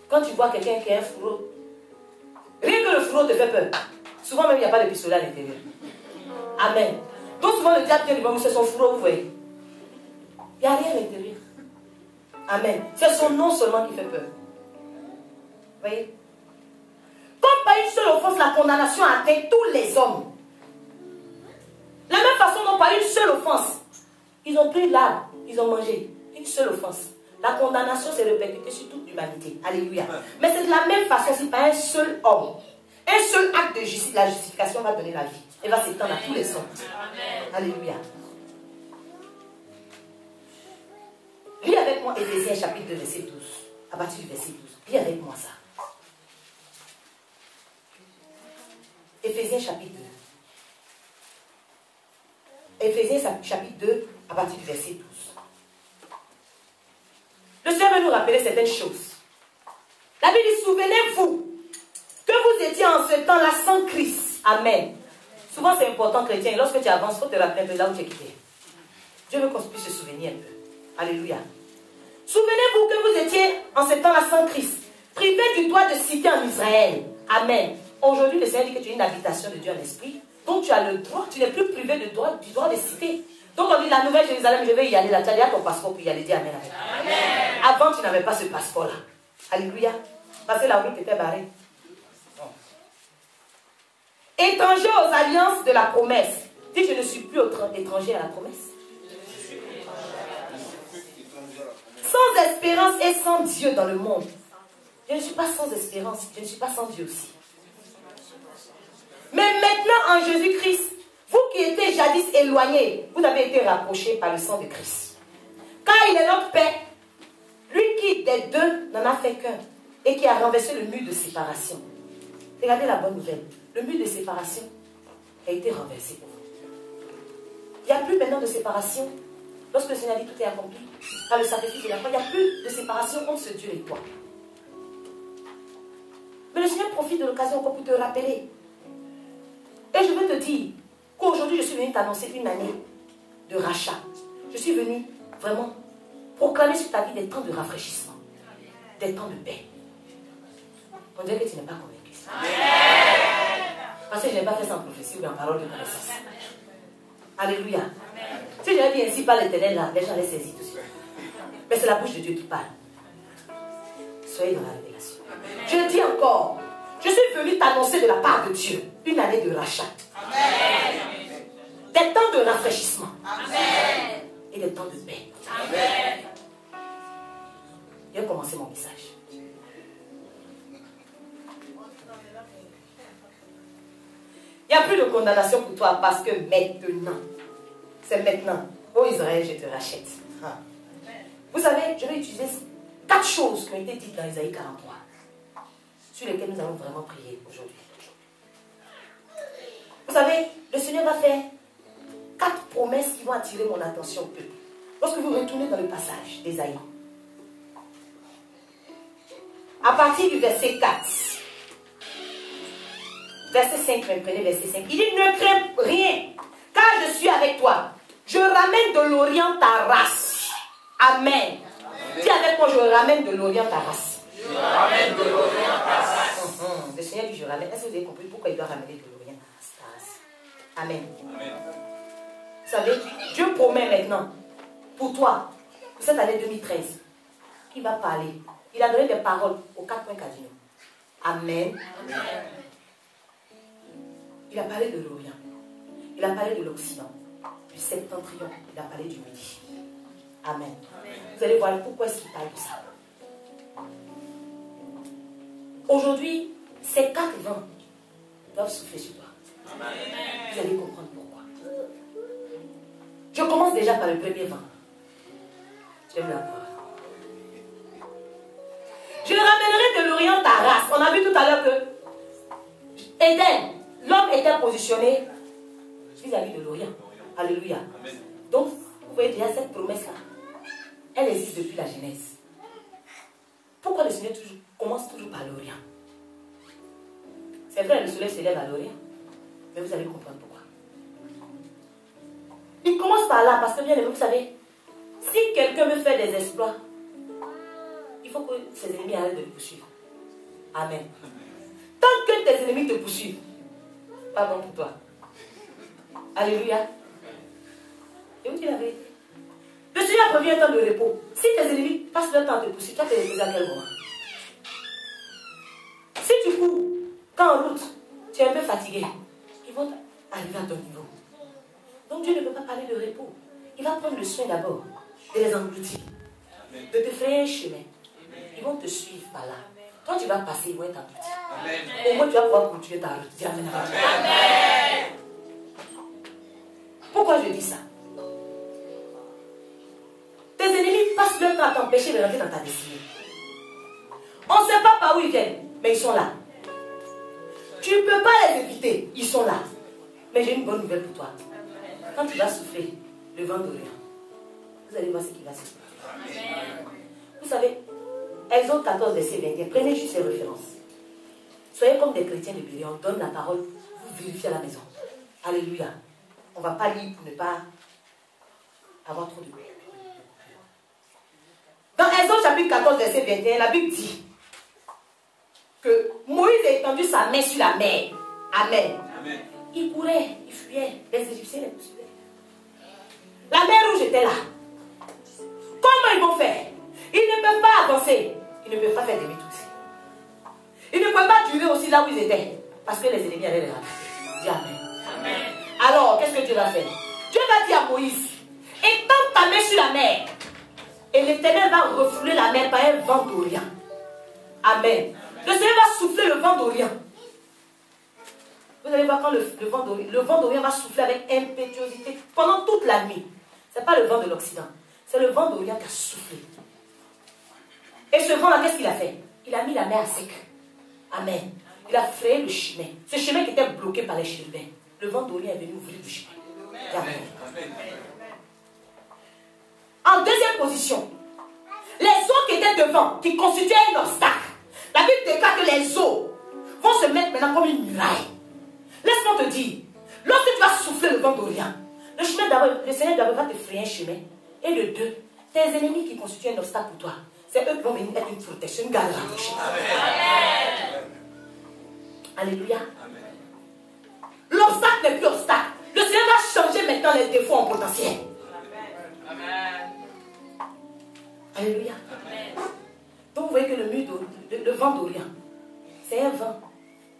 quand tu vois quelqu'un qui a un fourreau, rien que le fourreau te fait peur. Souvent même, il n'y a pas de pistolet à l'intérieur. Amen. Donc souvent, le diable vient devant vous, c'est son fourreau, vous voyez. Il n'y a rien à l'intérieur. Amen. C'est son nom seulement qui fait peur. Vous voyez? Comme par une seule offense, la condamnation a atteint tous les hommes. De la même façon, non, par une seule offense, ils ont pris l'arbre, ils ont mangé. Une seule offense. La condamnation s'est répercutée sur toute l'humanité. Alléluia. Mais c'est de la même façon si par un seul homme, un seul acte de justice, la justification va donner la vie. Elle va s'étendre à tous les hommes. Alléluia. Lis avec moi Éphésiens chapitre 2, verset 12. À partir du verset 12. Lis avec moi ça. Éphésiens chapitre 2. Éphésiens chapitre 2, à partir du verset 12. Le Seigneur veut nous rappeler certaines choses. La Bible dit, souvenez-vous que vous étiez en ce temps-là sans Christ. Amen. Souvent c'est important, chrétien, lorsque tu avances, il faut te rappeler de là où tu es quitté. Dieu veut qu'on puisse se souvenir un peu. Alléluia. Souvenez-vous que vous étiez en ce temps-là sans Christ, privé du droit de cité en Israël. Amen. Aujourd'hui, le Seigneur dit que tu es une habitation de Dieu en esprit. Donc tu as le droit, tu n'es plus privé du droit de cité. Donc on dit la Nouvelle Jérusalem, je vais y aller là. Tu as déjà ton passeport pour y aller, dis Amen. Amen. Avant, tu n'avais pas ce passeport-là. Alléluia. Parce que la route était barrée. Étranger aux alliances de la promesse. Dis, je ne suis plus étranger à la promesse. Sans espérance et sans Dieu dans le monde. Je ne suis pas sans espérance, je ne suis pas sans Dieu aussi. Mais maintenant en Jésus-Christ, vous qui étiez jadis éloignés, vous avez été rapprochés par le sang de Christ. Car il est notre paix, lui qui des deux n'en a fait qu'un, et qui a renversé le mur de séparation. Regardez la bonne nouvelle. Le mur de séparation a été renversé pour vous. Il n'y a plus maintenant de séparation. Lorsque le Seigneur dit tout est accompli, par le sacrifice de la croix, il n'y a plus de séparation entre ce Dieu et toi. Mais le Seigneur profite de l'occasion encore pour te rappeler. Et je veux te dire qu'aujourd'hui, je suis venu t'annoncer une année de rachat. Je suis venu vraiment proclamer sur ta vie des temps de rafraîchissement, des temps de paix. On dirait que tu n'es pas convaincu. Parce que je n'ai pas fait ça en prophétie ou en parole de connaissance. Alléluia. Si j'avais dit ainsi par l'Éternel, là, les gens les saisissent tout de suite. Mais c'est la bouche de Dieu qui parle. Soyez dans la révélation. Je dis encore, je suis venu t'annoncer de la part de Dieu une année de rachat. Amen. Des temps de rafraîchissement. Amen. Et des temps de paix. Amen. Je vais commencer mon message. Il n'y a plus de condamnation pour toi parce que maintenant, c'est maintenant. Oh Israël, je te rachète. Vous savez, je vais utiliser 4 choses qui ont été dites dans Isaïe 43, sur lesquelles nous allons vraiment prier aujourd'hui. Vous savez, le Seigneur va faire 4 promesses qui vont attirer mon attention au peuple. Lorsque vous retournez dans le passage d'Isaïe, à partir du verset 4, verset 5, prenez verset 5, il dit, ne crains rien, car je suis avec toi. Je ramène de l'Orient ta race. Amen. Dis avec moi, je ramène de l'Orient ta race. Je ramène de l'Orient ta race. Le Seigneur dit, je ramène. Est-ce que vous avez compris pourquoi il doit ramener de l'Orient ta race? Amen. Amen. Vous savez, Dieu promet maintenant, pour toi, pour cette année 2013, qu'il va parler. Il a donné des paroles aux 4 points cardinaux. Amen. Amen. Il a parlé de l'Orient. Il a parlé de l'Occident. Du septentrion. Il a parlé du Midi. Amen. Amen. Vous allez voir pourquoi est-ce qu'il parle de ça. Aujourd'hui, ces 4 vents doivent souffler sur toi. Amen. Vous allez comprendre pourquoi. Je commence déjà par le premier vent. J'aime la voir. Je ramènerai de l'Orient ta race. On a vu tout à l'heure que Éden, l'homme était positionné vis-à-vis de l'Orient. Alléluia. Amen. Donc, vous voyez déjà cette promesse-là. Elle existe depuis la Genèse. Pourquoi le Seigneur commence toujours par l'Orient? C'est vrai, le soleil se lève à l'Orient, mais vous allez comprendre pourquoi. Il commence par là, parce que bien aimé, vous savez, si quelqu'un veut faire des exploits, il faut que ses ennemis arrêtent de le poursuivre. Amen. Tant que tes ennemis te poursuivent, pas bon pour toi. Alléluia. Et vous dites la vérité. Le Seigneur a prévu un temps de repos. Si tes ennemis passent leur temps à te poursuivre, toi, tu es reposé à quel moment? Si tu cours, quand en route, tu es un peu fatigué, ils vont arriver à ton niveau. Donc Dieu ne peut pas parler de repos. Il va prendre le soin d'abord de les engloutir, de te frayer un chemin. Ils vont te suivre par là. Toi, tu vas passer, ils vont être engloutis. Au moins, tu vas pouvoir continuer ta route. Dis Amen. Amen. Pourquoi je dis ça? Tes ennemis passent leur temps à t'empêcher de rentrer dans ta destinée. On ne sait pas par où ils viennent, mais ils sont là. Tu ne peux pas les éviter, ils sont là. Mais j'ai une bonne nouvelle pour toi. Quand tu vas souffler le vent d'Orient, vous allez voir ce qui va se passer. Vous savez, Exode 14, verset 21, prenez juste ces références. Soyez comme des chrétiens de Béréa, on donne la parole, vous vérifiez à la maison. Alléluia. On ne va pas lire pour ne pas avoir trop de bruit. Dans Exode chapitre 14, verset 21, la Bible dit que Moïse a étendu sa main sur la mer. Amen. Amen. Il courait, il fuyait, les Égyptiens les poursuivaient. La mer rouge était là. Comment ils vont faire? Ils ne peuvent pas avancer. Ils ne peuvent pas faire demi-tour. Ils ne peuvent pas durer aussi là où ils étaient. Parce que les ennemis allaient les rattraper. Dis Amen. Amen. Alors, qu'est-ce que Dieu va faire? Dieu va dire à Moïse, étends ta main sur la mer. Et l'Éternel va refouler la mer par un vent d'Orient. Amen. Le Seigneur va souffler le vent d'Orient. Vous allez voir quand le vent d'Orient va souffler avec impétuosité pendant toute la nuit. Ce n'est pas le vent de l'Occident. C'est le vent d'Orient qui a soufflé. Et ce vent-là, qu'est-ce qu'il a fait? Il a mis la mer à sec. Amen. Il a frayé le chemin. Ce chemin qui était bloqué par les chérubins. Le vent d'Orient est venu ouvrir le chemin. Amen. Amen. En deuxième position, les eaux qui étaient devant, qui constituaient un obstacle. La Bible déclare que les eaux vont se mettre maintenant comme une muraille. Laisse-moi te dire, lorsque tu vas souffler le vent d'Orient, le Seigneur d'abord va te frayer un chemin. Et de deux, tes ennemis qui constituent un obstacle pour toi, c'est eux qui vont venir être une protection, une garde rapprochée. Amen. Alléluia. L'obstacle n'est plus obstacle. Le Seigneur va changer maintenant les défauts en potentiel. Amen. Alléluia. Amen. Donc vous voyez que le vent d'Orient, c'est un vent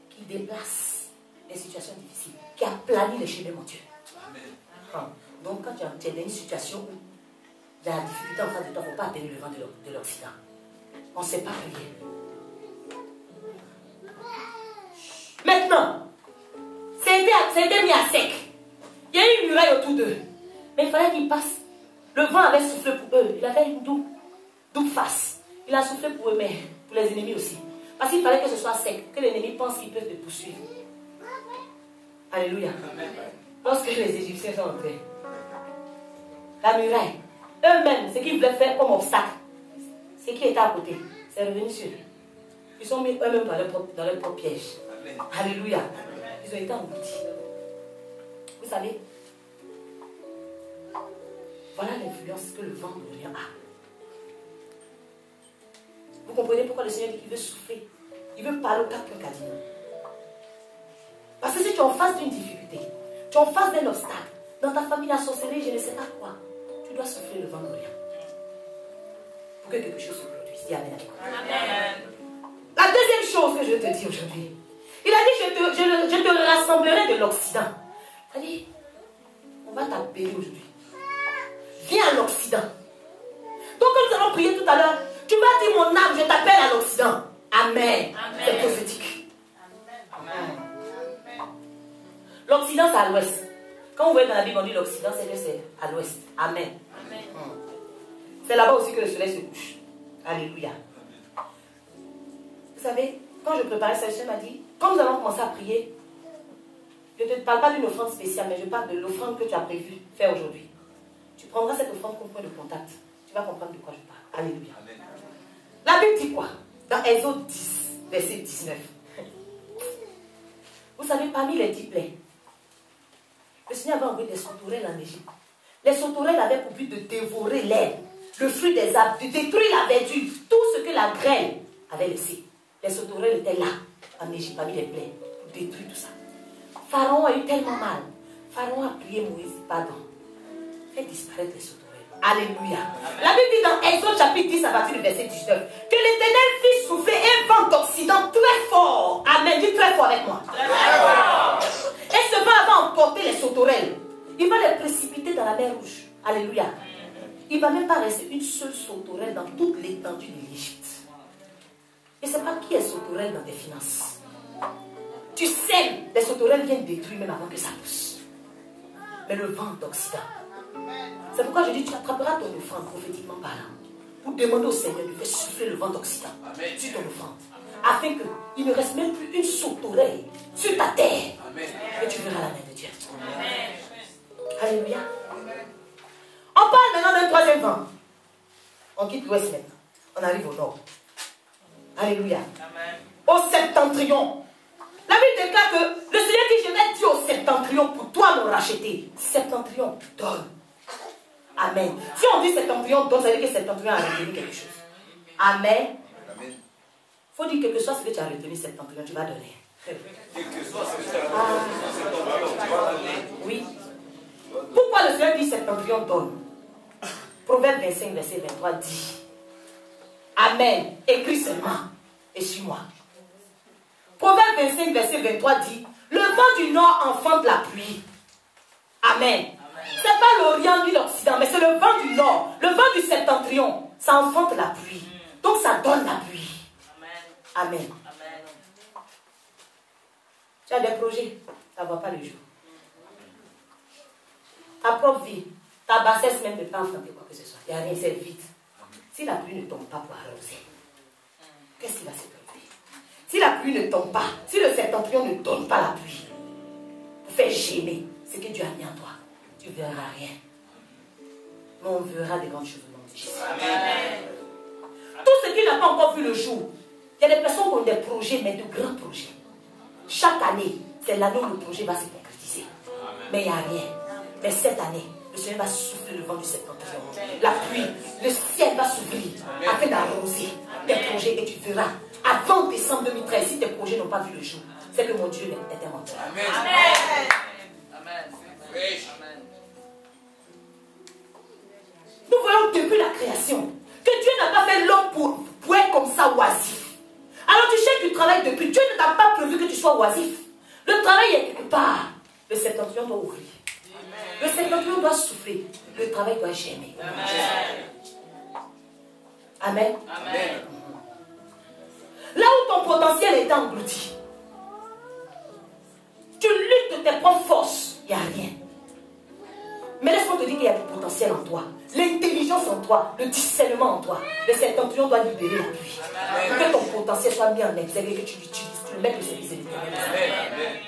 qui déplace les situations difficiles, qui aplanit les chemins, mon Dieu. Amen. Donc quand tu es dans une situation où il y a la difficulté en face de toi, il ne faut pas appeler le vent de l'Occident. On ne sait pas prier. Maintenant, c'était mis à sec. Il y a eu une muraille autour d'eux. Mais il fallait qu'ils passent. Le vent avait soufflé pour eux. Il avait une double face. Il a soufflé pour eux, mais pour les ennemis aussi. Parce qu'il fallait que ce soit sec, que l'ennemi pense qu'ils peuvent te poursuivre. Alléluia. Lorsque les Égyptiens sont entrés, la muraille, eux-mêmes, ce qu'ils voulaient faire comme obstacle, ce qui était à côté, c'est revenu sur eux. Ils sont mis eux-mêmes dans leur propre piège. Alléluia. Ils ont été engloutis. Vous savez, voilà l'influence que le vent d'Orient a. Vous comprenez pourquoi le Seigneur dit qu'il veut souffler. Il veut parler au cœur cardinal. Parce que si tu es en face d'une difficulté, tu es en face d'un obstacle, dans ta famille, la sorcellerie, je ne sais pas quoi, tu dois souffler le vent d'Orient. Pour que quelque chose se produise. Dis Amen. Amen. La deuxième chose que je te dis aujourd'hui, il a dit, je te rassemblerai de l'Occident. Il a dit, on va t'appeler aujourd'hui. Viens à l'Occident. Donc nous allons prier tout à l'heure. Tu vas dire, mon âme, je t'appelle à l'Occident. Amen. C'est prophétique. Amen. L'Occident, c'est à l'ouest. Quand vous voyez dans la Bible, on dit l'Occident, c'est que c'est à l'ouest. Amen. C'est là-bas aussi que le soleil se couche. Alléluia. Vous savez, quand je préparais ça, le Seigneur m'a dit, quand nous allons commencer à prier, je ne te parle pas d'une offrande spéciale, mais je parle de l'offrande que tu as prévu faire aujourd'hui. Tu prendras cette offrande comme point de contact. Tu vas comprendre de quoi je parle. Alléluia. Amen. La Bible dit quoi? Dans Exode 10, verset 19. Vous savez, parmi les 10 plaies, le Seigneur avait envoyé des sauterelles en Égypte. Les sauterelles avaient pour but de dévorer l'herbe, le fruit des arbres, de détruire la verdure, tout ce que la grêle avait laissé. Les sauterelles étaient là, en Égypte, parmi les plaies, pour détruire tout ça. Pharaon a eu tellement mal. Pharaon a prié Moïse, pardon, fais disparaître les sauterelles. Alléluia. La Bible dit dans Exode chapitre 10 à partir du verset 19 que l'Éternel fit souffler un vent d'Occident très fort. Amen. Dis très fort avec moi. Et ce vent va emporter les sauterelles. Il va les précipiter dans la mer Rouge. Alléluia. Il ne va même pas rester une seule sauterelle dans toute l'étendue de l'Égypte. Et c'est pas qui est sauterelle dans tes finances. Tu sèmes, les sauterelles viennent détruire même avant que ça pousse. Mais le vent d'Occident. C'est pourquoi je dis, tu attraperas ton offrande prophétiquement parlant. Pour demander au Seigneur de faire souffler le vent d'Occident sur ton offrande. Afin qu'il ne reste même plus une sauterelle sur ta terre. Et tu verras la main de Dieu. Alléluia. On parle maintenant d'un troisième vent. On quitte l'ouest maintenant. On arrive au nord. Alléluia. Au septentrion. La Bible déclare que le Seigneur dit, je vais dire au septentrion pour toi me racheter. Septentrion, donne. Amen. Si on dit septentrion, donne, ça veut dire que septentrion a retenu quelque chose. Amen. Il faut dire quel que soit ce que tu as retenu, septentrion, tu vas donner. Oui. Pourquoi le Seigneur dit septentrion donne? Proverbe 25, verset 23 dit Amen. Écris seulement et suis-moi. Proverbe 25, verset 23 dit le vent du nord enfante la pluie. Amen. Ce n'est pas l'Orient ni l'Occident, mais c'est le vent du nord. Le vent du septentrion, ça enfante la pluie. Donc ça donne la pluie. Amen. Amen. Tu as des projets, ça ne voit pas le jour. Ta propre vie, ta bassesse même ne peut pas enfanter quoi que ce soit. Il n'y a rien, c'est vide. Si la pluie ne tombe pas pour arroser, qu'est-ce qui va se produire? Si la pluie ne tombe pas, si le septentrion ne donne pas la pluie, pour faire gémer ce que Dieu a mis en toi, tu ne verras rien. Mais on verra des grandes choses au nom de Jésus. Amen. Tout ce qui n'a pas encore vu le jour, il y a des personnes qui ont des projets, mais de grands projets. Chaque année, c'est l'année où le projet va se concrétiser. Mais il n'y a rien. Mais cette année, le Seigneur va souffler le vent du septentrion. La pluie, le ciel va s'ouvrir afin d'arroser tes projets et tu verras. Avant décembre 2013, si tes projets n'ont pas vu le jour, c'est que mon Dieu est un menteur. Amen. Amen. Nous voyons depuis la création que Dieu n'a pas fait l'homme pour être comme ça oisif. Alors tu cherches du travail depuis. Dieu ne t'a pas prévu que tu sois oisif. Le travail est quelque part. Le septentrion doit ouvrir. Le septentrion doit souffler. Le travail doit germer. Amen. Amen. Là où ton potentiel est englouti, tu luttes de tes propres forces, il n'y a rien. Mais laisse-moi te dire qu'il y a du potentiel en toi, l'intelligence en toi, le discernement en toi. Le septentrion doit libérer la pluie. Pour que ton potentiel soit mis en exergue et que tu l'utilises, tu le mets au service de l'Éternel.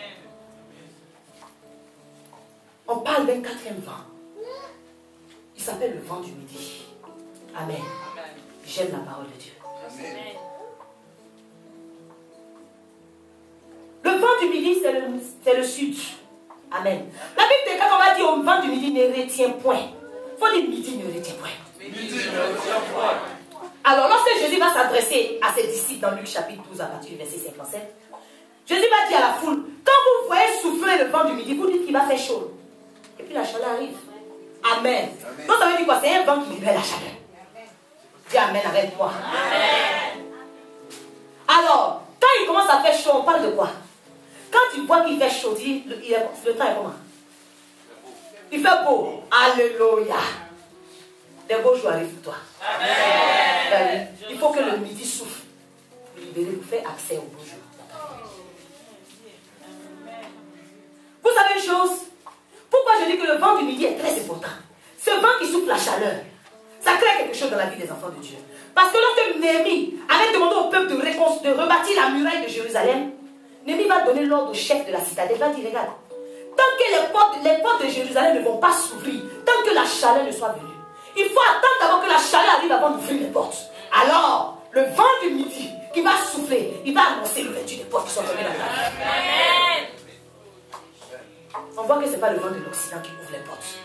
On parle d'un quatrième vent. Il s'appelle le vent du midi. Amen. J'aime la parole de Dieu. Amen. Le vent du midi, c'est le sud. Amen. La Bible déclare qu'on va dire au vent du midi ne retient point. Il faut dire midi ne retient point. Midi ne retient point. Alors, lorsque Jésus va s'adresser à ses disciples dans Luc chapitre 12 à partir du verset 57, Jésus va dire à la foule, quand vous voyez souffler le vent du midi, vous dites qu'il va faire chaud. Et puis la chaleur arrive. Amen. Amen. Donc ça veut dire quoi? C'est un vent qui libère la chaleur. Dis Amen avec moi. Amen. Alors, quand il commence à faire chaud, on parle de quoi? Quand tu vois qu'il fait chaud, le temps est comment? Il fait beau. Alléluia. Des beaux jours arrivent pour toi. Amen. Il faut que le midi souffle pour libérer, pour faire accès aux beaux jours. Vous savez une chose? Pourquoi je dis que le vent du midi est très important? Ce vent qui souffle la chaleur, ça crée quelque chose dans la vie des enfants de Dieu. Parce que lorsque Néhémie avait demandé au peuple de rebâtir la muraille de Jérusalem, Néhémie va donner l'ordre au chef de la citadelle. Il va dire, regarde, tant que les portes de Jérusalem ne vont pas s'ouvrir, tant que la chaleur ne soit venue, il faut attendre d'abord que la chaleur arrive avant d'ouvrir les portes. Alors, Le vent du midi qui va souffler, il va annoncer l'ouverture des portes qui sont fermées dans ta vie. On voit que ce n'est pas le vent de l'Occident qui ouvre les portes.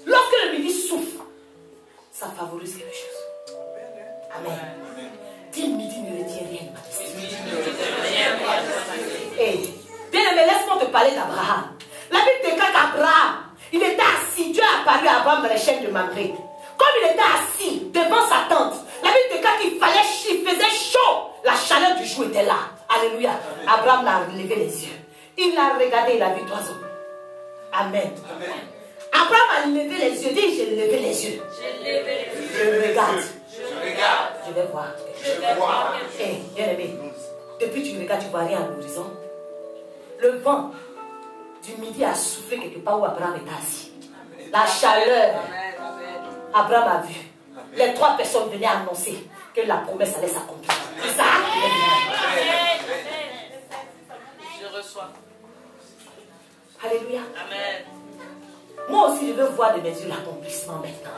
Lorsque le midi souffle, ça favorise quelque chose. Amen. Dis midi ne retient rien de ma vie. Hey, bien aimé, laisse-moi te parler d'Abraham. La Bible déclare qu'Abraham, il était assis. Dieu a apparu à Abraham dans les chaînes de Mamré. Comme il était assis devant sa tente, la Bible déclare qu'il faisait chaud. La chaleur du jour était là. Alléluia. Abraham a levé les yeux. Il a regardé, il a vu trois hommes. Amen. Abraham a levé les yeux. Dis, j'ai levé les yeux. Je regarde. Je vais voir. Hey, bien aimé, depuis que tu regardes, tu ne vois rien à l'horizon. Le vent du midi a soufflé quelque part où Abraham était assis. La chaleur. Abraham a vu. Les trois personnes venaient annoncer que la promesse allait s'accomplir. Ça. Je reçois. Alléluia. Amen. Moi aussi, je veux voir de mes yeux l'accomplissement maintenant.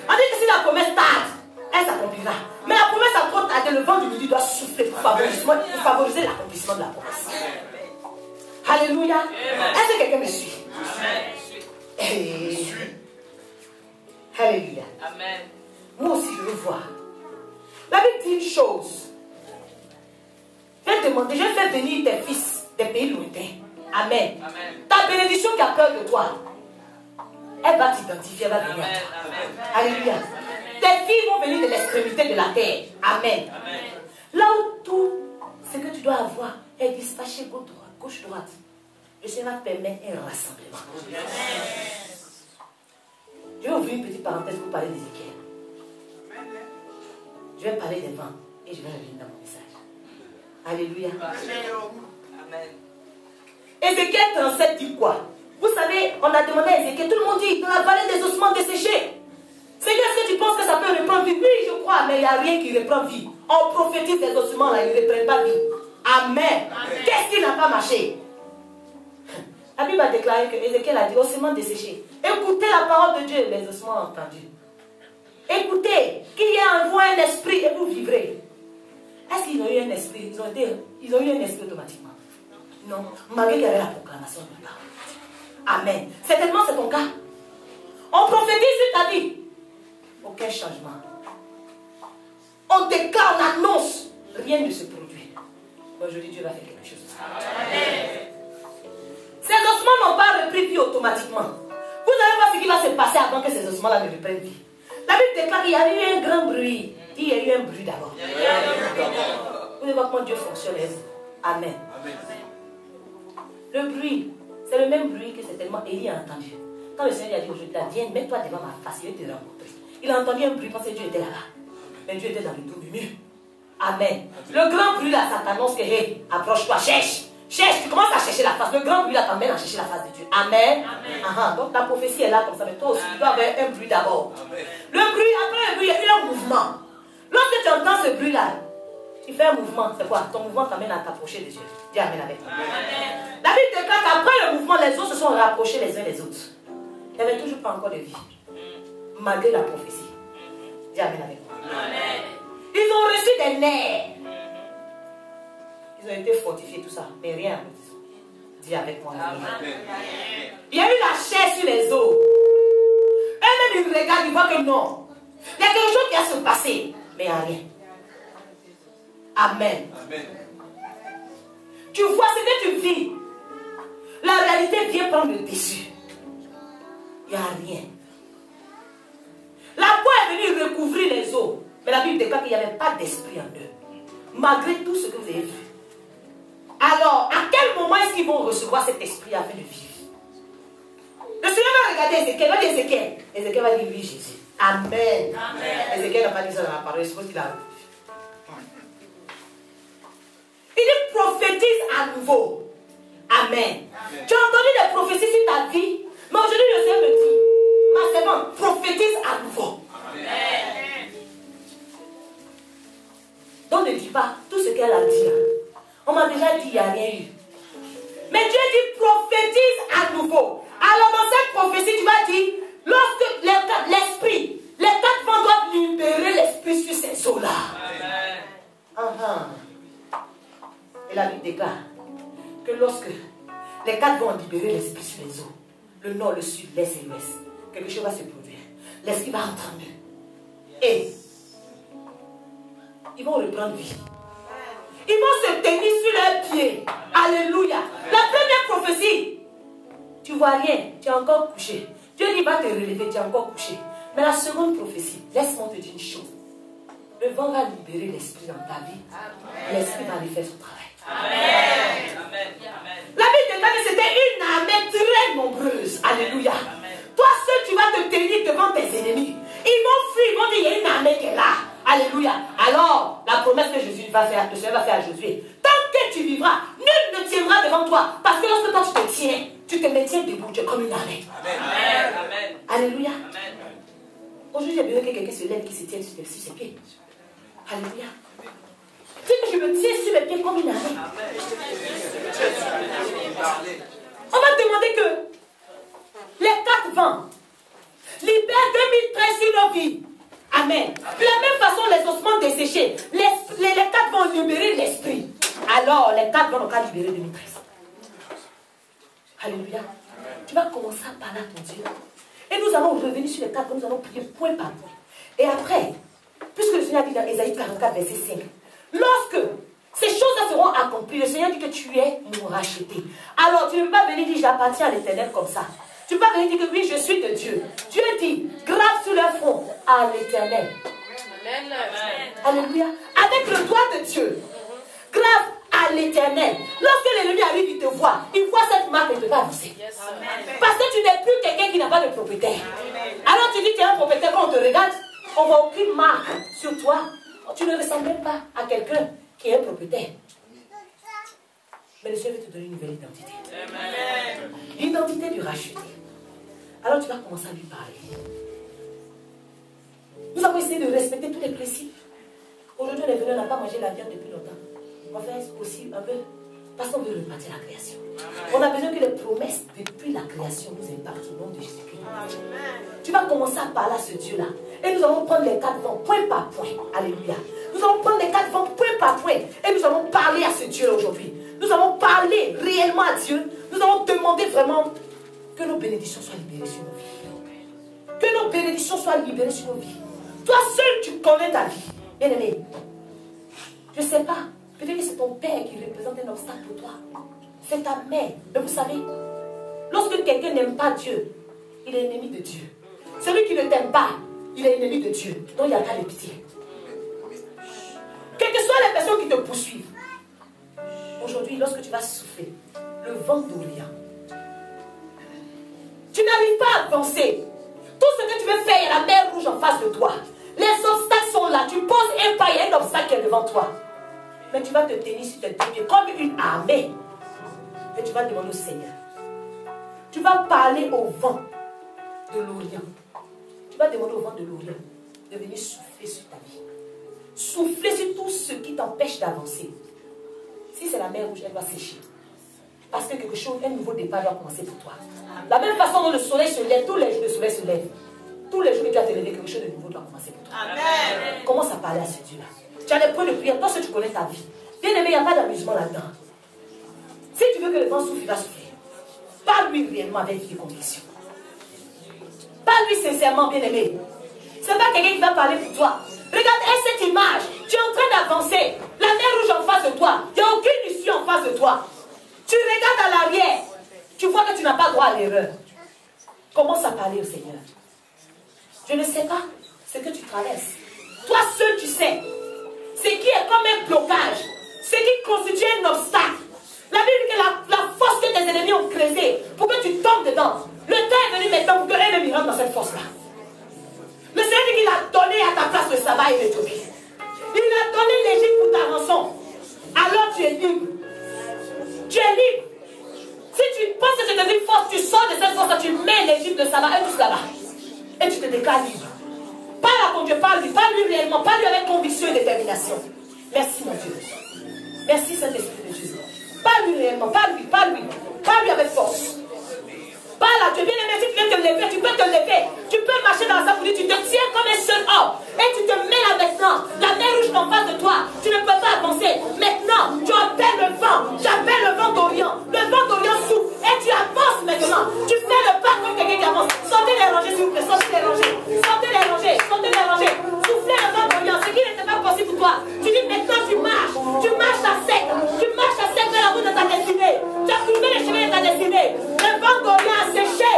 On dit que si la promesse tarde, elle s'accomplira. Mais la promesse a trop tardé, le vent du midi doit souffler pour favoriser l'accomplissement de la promesse. Alléluia. Est-ce que quelqu'un me suit? Amen. Alléluia. Amen. Moi aussi, je veux voir. La Bible dit une chose. Je vais faire venir tes fils des pays lointains. Amen. Amen. Ta bénédiction qui a peur de toi, elle va t'identifier, elle va venir à toi. Alléluia. Tes filles vont venir de l'extrémité de la terre. Amen. Amen. Là où tout ce que tu dois avoir est dispatché gauche-droite, le Seigneur permet un rassemblement. Je vais ouvrir une petite parenthèse pour parler d'Ézéchiel. Je vais parler des vents et je vais revenir dans mon message. Alléluia. Amen. Ézéchiel 37 dit quoi? Vous savez, on a demandé à Ézéchiel, tout le monde dit, dans la vallée des ossements desséchés. Seigneur, est-ce que tu penses que ça peut reprendre vie? Oui, je crois, mais il n'y a rien qui reprend vie. On prophétise des ossements là, ils ne reprennent pas vie. Amen. Qu'est-ce qui n'a pas marché? La Bible a déclaré que Ézéchiel a dit ossements desséchés. Écoutez la parole de Dieu, les ossements ont entendu. Écoutez, qu'il y ait en vous un esprit et vous vivrez. Est-ce qu'ils ont eu un esprit? Ils ont eu un esprit automatiquement. Non, malgré qu'il y avait la proclamation de parole. Amen. Certainement, c'est ton cas. On prophétise sur ta vie. Aucun changement. On déclare, on annonce. Rien ne se produit. Aujourd'hui, Dieu va faire quelque chose. Amen. Ces ossements n'ont pas repris vie automatiquement. Vous allez voir ce qui va se passer avant que ces ossements-là ne reprennent vie. La Bible déclare qu'il y a eu un grand bruit. Il y a eu un bruit d'abord. Vous allez voir comment Dieu fonctionne. Amen. Le bruit, c'est le même bruit que certainement Élie a entendu. Quand le Seigneur a dit aujourd'hui, viens, mets-toi devant ma face, il va te rencontrer. Il a entendu un bruit parce que Dieu était là-bas. Mais Dieu était dans le tout mur. Amen. Le grand bruit là, ça t'annonce que, hey, approche-toi, cherche. Cherche, tu commences à chercher la face. Le grand bruit là t'emmène à chercher la face de Dieu. Amen. Donc ta prophétie est là comme ça, mais toi aussi, tu dois avoir un bruit d'abord. Le bruit, après le bruit, il y a eu un mouvement. Lorsque tu entends ce bruit là, tu fais un mouvement, c'est quoi? Ton mouvement t'amène à t'approcher de Dieu. Dis Amen avec moi. La Bible déclare qu'après le mouvement, les autres se sont rapprochés les uns des autres. Il n'y avait toujours pas encore de vie. Malgré la prophétie. Dis Amen avec moi. Ils ont reçu des nerfs. Ils ont été fortifiés, tout ça. Mais rien. Dis avec moi. Amen. Il y a eu la chair sur les os. Eux-mêmes, ils regardent, ils voient que non. Il y a quelque chose qui va se passer. Mais il n'y a rien. Amen. Amen. Tu vois ce que tu vis. La réalité vient prendre le dessus. Il n'y a rien. La foi est venue recouvrir les os. Mais la Bible déclare qu'il n'y avait pas d'esprit en eux. Malgré tout ce que vous avez vu. Alors, à quel moment est-ce qu'ils vont recevoir cet esprit afin de vivre? Le Seigneur va regarder Ézéchiel. Il va dire Ézéchiel. Ézéchiel va dire oui, Jésus. Amen. Ézéchiel n'a pas dit ça dans la parole. Je suppose qu'il a. Il dit prophétise à nouveau. Amen. Tu as entendu des prophéties sur ta vie. Mais aujourd'hui, le Seigneur me dit, ma servante, prophétise à nouveau. Amen. Donc ne dis pas tout ce qu'elle a dit. On m'a déjà dit, il n'y a rien eu. Mais Dieu dit prophétise à nouveau. Alors dans cette prophétie, tu vas dire, Lorsque l'esprit, les 4 vents doivent libérer l'esprit sur ces eaux-là. Et la Bible déclare que lorsque les 4 vont libérer l'esprit sur les eaux, le nord, le sud, l'est et l'ouest, quelque chose va se produire. L'esprit va entendre. Et ils vont reprendre vie. Ils vont se tenir sur leurs pieds. Alléluia. La première prophétie, tu vois rien, tu es encore couché. Dieu dit va te relever, tu es encore couché. Mais la seconde prophétie, laisse-moi te dire une chose. Le vent va libérer l'esprit dans ta vie. L'esprit va aller faire son travail. Amen. La Bible déclare que c'était une armée très nombreuse. Alléluia. Toi seul, tu vas te tenir devant tes ennemis. Ils vont fuir, ils vont dire, il y a une armée qui est là. Alléluia. Alors, la promesse que Jésus va faire, le Seigneur va faire à Josué. Tant que tu vivras, nul ne tiendra devant toi. Parce que lorsque toi tu te tiens, tu te maintiens debout, tu es comme une armée. Amen. Alléluia. Aujourd'hui, j'ai besoin que quelqu'un se lève qui se tienne sur ses pieds. Alléluia. Tu sais que je me tiens sur mes pieds comme une armée. On va demander que les 4 vents libèrent 2013 sur nos vies. Amen. De la même façon, les ossements desséchés, les 4 vont libérer l'esprit. Alors, les 4 vont encore libérer 2013. Alléluia. Tu vas commencer à parler à ton Dieu. Et nous allons revenir sur les 4 vents, nous allons prier point par point. Et après, puisque le Seigneur dit dans Ésaïe 44, verset 5, lorsque ces choses-là seront accomplies, le Seigneur dit que tu es mon racheté. Alors, tu ne peux pas venir dire j'appartiens à l'Éternel comme ça. Tu vas venir dire que oui, je suis de Dieu. Dieu dit, grave sur leur front à l'Éternel. Alléluia. Avec le doigt de Dieu, grave à l'Éternel. Lorsque l'ennemi arrive, il te voit. Il voit cette marque et il te va avancer. Parce que tu n'es plus quelqu'un qui n'a pas de propriétaire. Alors tu dis que tu es un propriétaire, quand on te regarde, on voit aucune marque sur toi. Tu ne ressembles même pas à quelqu'un qui est un propriétaire. Mais le Seigneur veut te donner une nouvelle identité. L'identité du racheté. Alors tu vas commencer à lui parler. Nous avons essayé de respecter tous les principes. Aujourd'hui, on est venu, on n'a pas mangé la viande depuis longtemps. On fait aussi un peu parce qu'on veut repartir la création. On a besoin que les promesses depuis la création nous impactent au nom de Jésus-Christ. Tu vas commencer à parler à ce Dieu-là. Et nous allons prendre les 4 vents point par point. Alléluia. Nous allons prendre les 4 vents point par point. Et nous allons parler à ce Dieu-là aujourd'hui. Nous allons parler réellement à Dieu. Nous allons demander vraiment que nos bénédictions soient libérées sur nos vies. Que nos bénédictions soient libérées sur nos vies. Toi seul, tu connais ta vie. Bien-aimé, je ne sais pas. Peut-être que c'est ton père qui représente un obstacle pour toi. C'est ta mère. Mais vous savez, lorsque quelqu'un n'aime pas Dieu, il est ennemi de Dieu. Celui qui ne t'aime pas, il est ennemi de Dieu. Donc il n'y a pas de pitié. Quelles que soient les personnes qui te poursuivent, aujourd'hui, lorsque tu vas souffler, le vent d'Orient, tu n'arrives pas à avancer. Tout ce que tu veux faire, il y a la mer rouge en face de toi. Les obstacles sont là. Tu poses un pas, il y a un obstacle qui est devant toi. Mais tu vas te tenir sur tes 2 pieds comme une armée. Et tu vas demander au Seigneur. Tu vas parler au vent de l'Orient. Tu vas demander au vent de l'Orient de venir souffler sur ta vie. Souffler sur tout ce qui t'empêche d'avancer. Si c'est la mer rouge, elle va sécher. Parce que quelque chose, un nouveau départ doit commencer pour toi. La même façon dont le soleil se lève, tous les jours le soleil se lève. Tous les jours que tu as te levé, quelque chose de nouveau doit commencer pour toi. Amen. Commence à parler à ce Dieu-là. Tu as des points de prière, toi seul tu connais ta vie. Bien aimé, il n'y a pas d'amusement là-dedans. Si tu veux que le vent souffle, il va souffler. Parle-lui réellement avec des convictions. Parle-lui sincèrement, bien aimé. Ce n'est pas quelqu'un qui va parler pour toi. Regarde cette image. Tu es en train d'avancer. La mer rouge en face de toi. Il n'y a aucune issue en face de toi. Tu regardes à l'arrière. Tu vois que tu n'as pas droit à l'erreur. Commence à parler au Seigneur. Je ne sais pas ce que tu traverses. Toi seul tu sais. Ce qui est comme un blocage. Ce qui constitue un obstacle. La Bible dit que la force que tes ennemis ont creusée pour que tu tombes dedans. Le temps est venu maintenant pour que eux-mêmes rentrent dans cette force-là. Le Seigneur dit qu'il a donné à ta place le sabbat et l'Éthiopie. Il a donné l'Égypte pour ta rançon. Alors tu es libre. Tu es libre. Si tu penses que c'est une force, tu sors de cette force, tu mets l'Égypte, le sabbat et tout là-bas. Et tu te déclares libre. Parle à ton Dieu, parle-lui réellement, parle-lui avec conviction et détermination. Merci mon Dieu. Merci Saint-Esprit de Jésus. Parle-lui réellement, parle-lui avec force. Parle à Dieu, bien aimé, si tu viens te lever, tu peux te lever. Tu peux marcher dans sa foulée, tu te tiens comme un seul homme. Et tu te mets là maintenant. La mer rouge en face de toi. Tu ne peux pas avancer. Maintenant, tu appelles le vent. J'appelle le vent d'Orient. Le vent d'Orient souffle. Et tu avances maintenant. Tu fais le pas comme quelqu'un qui avance. Sortez les rangées, s'il vous plaît. Sortez les rangées. Sortez les rangées. Sortez les rangées. Soufflez le vent d'Orient. Ce qui n'était pas possible pour toi. Tu dis maintenant tu marches. Tu marches à sec. Tu marches à sec vers la route de ta destinée. Tu as trouvé le chemin de ta destinée. Le vent d'Orient a séché.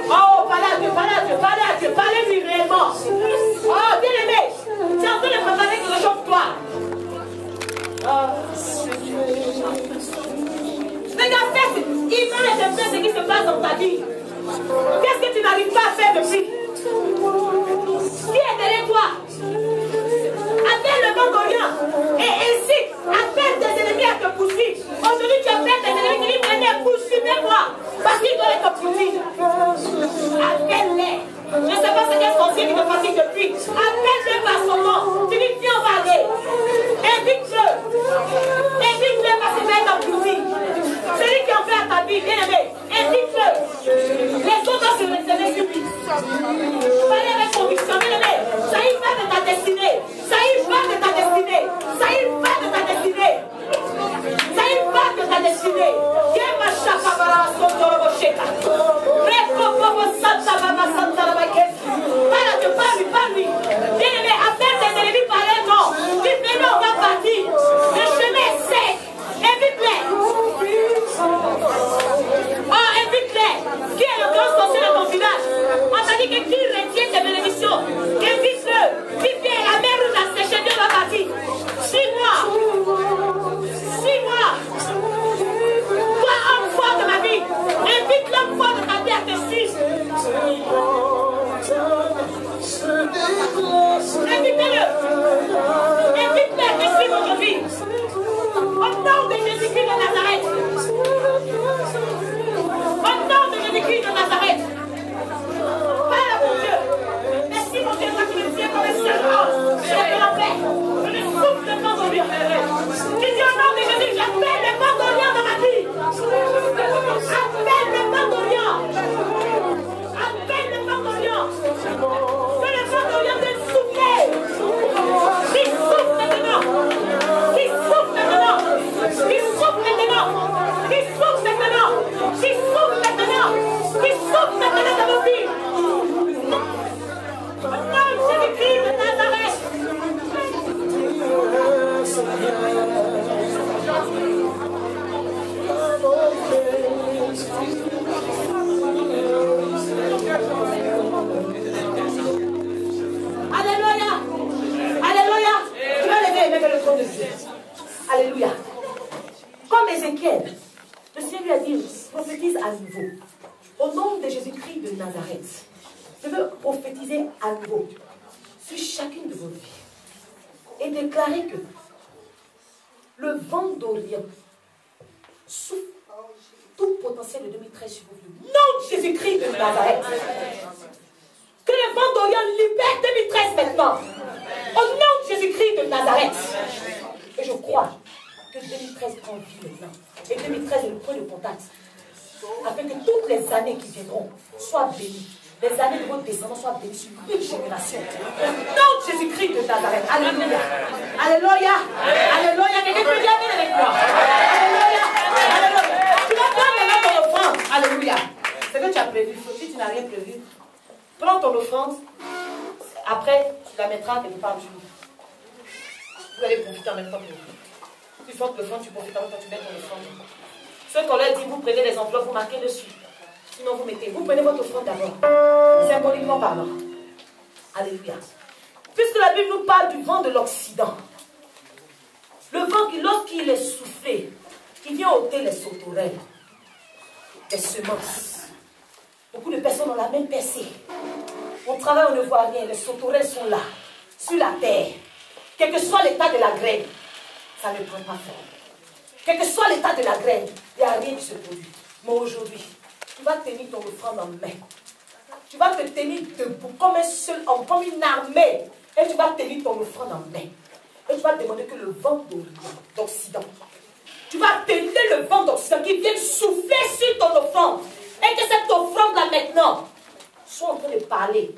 Oh, parlez à Dieu, parlez à Dieu, parlez à Dieu. Parlez-lui réellement. Oh, bien aimé. Tu es en train de préparer quelque chose pour toi. Regarde, imagine un peu ce qui se passe dans ta vie. Qu'est-ce que tu n'arrives pas à faire depuis? Qui est derrière toi? Appelle le vent d'Orient et incite, appelle tes ennemis à te poursuivre. Aujourd'hui, tu appelles tes ennemis, tu dis, venez, poursuivez-moi, parce qu'ils doivent te poursuivre. Appelle-les. Je ne sais pas ce qu'est sorcier qui te fatigue depuis. Appelle-les par son nom. Tu dis, viens, on va aller. Invite-le. Invite-le parce qu'il va être en poursuivre. Celui qui en fait à ta vie, bien aimé, invite-le. Les autres se retirent sur lui. Parlez avec conviction, bien aimé. Ça y va de ta destinée. Ça y va de ta destinée. Ça y va de ta destinée. Ça y va de ta destinée. Yema Shakabara Sotorobo Sheka. Rekobobo Santa Baba Santa Rabakes. Parle-lui. Bien aimé, appelle tes ennemis par leur nom. Dis maintenant, on va partir. Le chemin est sec. Invite-les. Oh, invite-les. Qui est le grand sorcier de ton village? On t'a dit que qui retient tes bénédictions? Invite-le. Dis bien, la mer rouge a séché, Dieu va partir. Suis-moi. Suis-moi. Toi, homme fort de ma vie, invite l'homme fort de ta vie à te suivre. Invitez-le. Invite-le à te suivre aujourd'hui. Au nom de Jésus-Christ de Nazareth. Au nom de Jésus-Christ de Nazareth. Parle à mon Dieu. Merci mon Dieu, toi qui me tiens comme un seul homme. Je te l'appelle. Je le souffle le vent d'Orient. Tu dis au nom de Jésus, j'appelle le vent d'Orient dans ma vie. Appelle le vent d'Orient. Appelle le vent d'Orient. Que le vent d'Orient vienne souffler. Il souffle maintenant. Il souffle maintenant. Il souffle maintenant. Il souffle maintenant. Il souffle maintenant. Il souffle maintenant dans nos vies. Au nom de Jésus-Christ de Nazareth. Alléluia. Alléluia. Tu vas lever et mettre le trône de Dieu. Alléluia. Comme Ézéchiel, le Seigneur lui a dit, prophétise à nouveau. Au nom de Jésus-Christ de Nazareth, je veux prophétiser à nouveau sur chacune de vos vies et déclarer que le vent d'Orient souffle tout potentiel de 2013 sur vos vies. Au nom de Jésus-Christ de Nazareth. Que le vent d'Orient libère 2013 maintenant. Au nom de Jésus-Christ de Nazareth. Et je crois que 2013 prend vie maintenant. Et 2013 est le point de contact. Afin que toutes les années qui viendront soient bénies. Les années de votre descendants soient bénies sur une génération. Au nom de Jésus-Christ de Nazareth. Alléluia. Alléluia. Alléluia. Quelqu'un peut dire amen avec moi. Alléluia. Alléluia. Tu vas prendre maintenant ton offrande. Alléluia. C'est que tu as prévu. Si tu n'as rien prévu, prends ton offrande. Après, tu la mettras quelque part dessus. Vous allez profiter en même temps que vous. Tu portes l'offrande, tu profites en même temps, tu mets ton offrande. Ceux qu'on leur dit, vous prenez les enveloppes, vous marquez dessus. Sinon, vous mettez. Vous prenez votre offrande d'abord. Symboliquement parlant. Alléluia. Puisque la Bible nous parle du vent de l'Occident. Le vent qui, lorsqu'il est soufflé, il vient ôter les sauterelles, les semences. Beaucoup de personnes ont la même percée. On travaille, on ne voit rien. Les sauterelles sont là, sur la terre. Quel que soit l'état de la graine, ça ne prend pas forme. Quel que soit l'état de la graine, il n'y a rien qui se produit. Mais aujourd'hui, tu vas tenir ton offrande en main. Tu vas te tenir debout comme un seul homme, comme une armée. Et tu vas tenir ton offrande en main. Et tu vas demander que le vent d'Occident, tu vas tenir le vent d'Occident qui vient souffler sur ton offrande. Et que cette offrande-là maintenant, sois en train de parler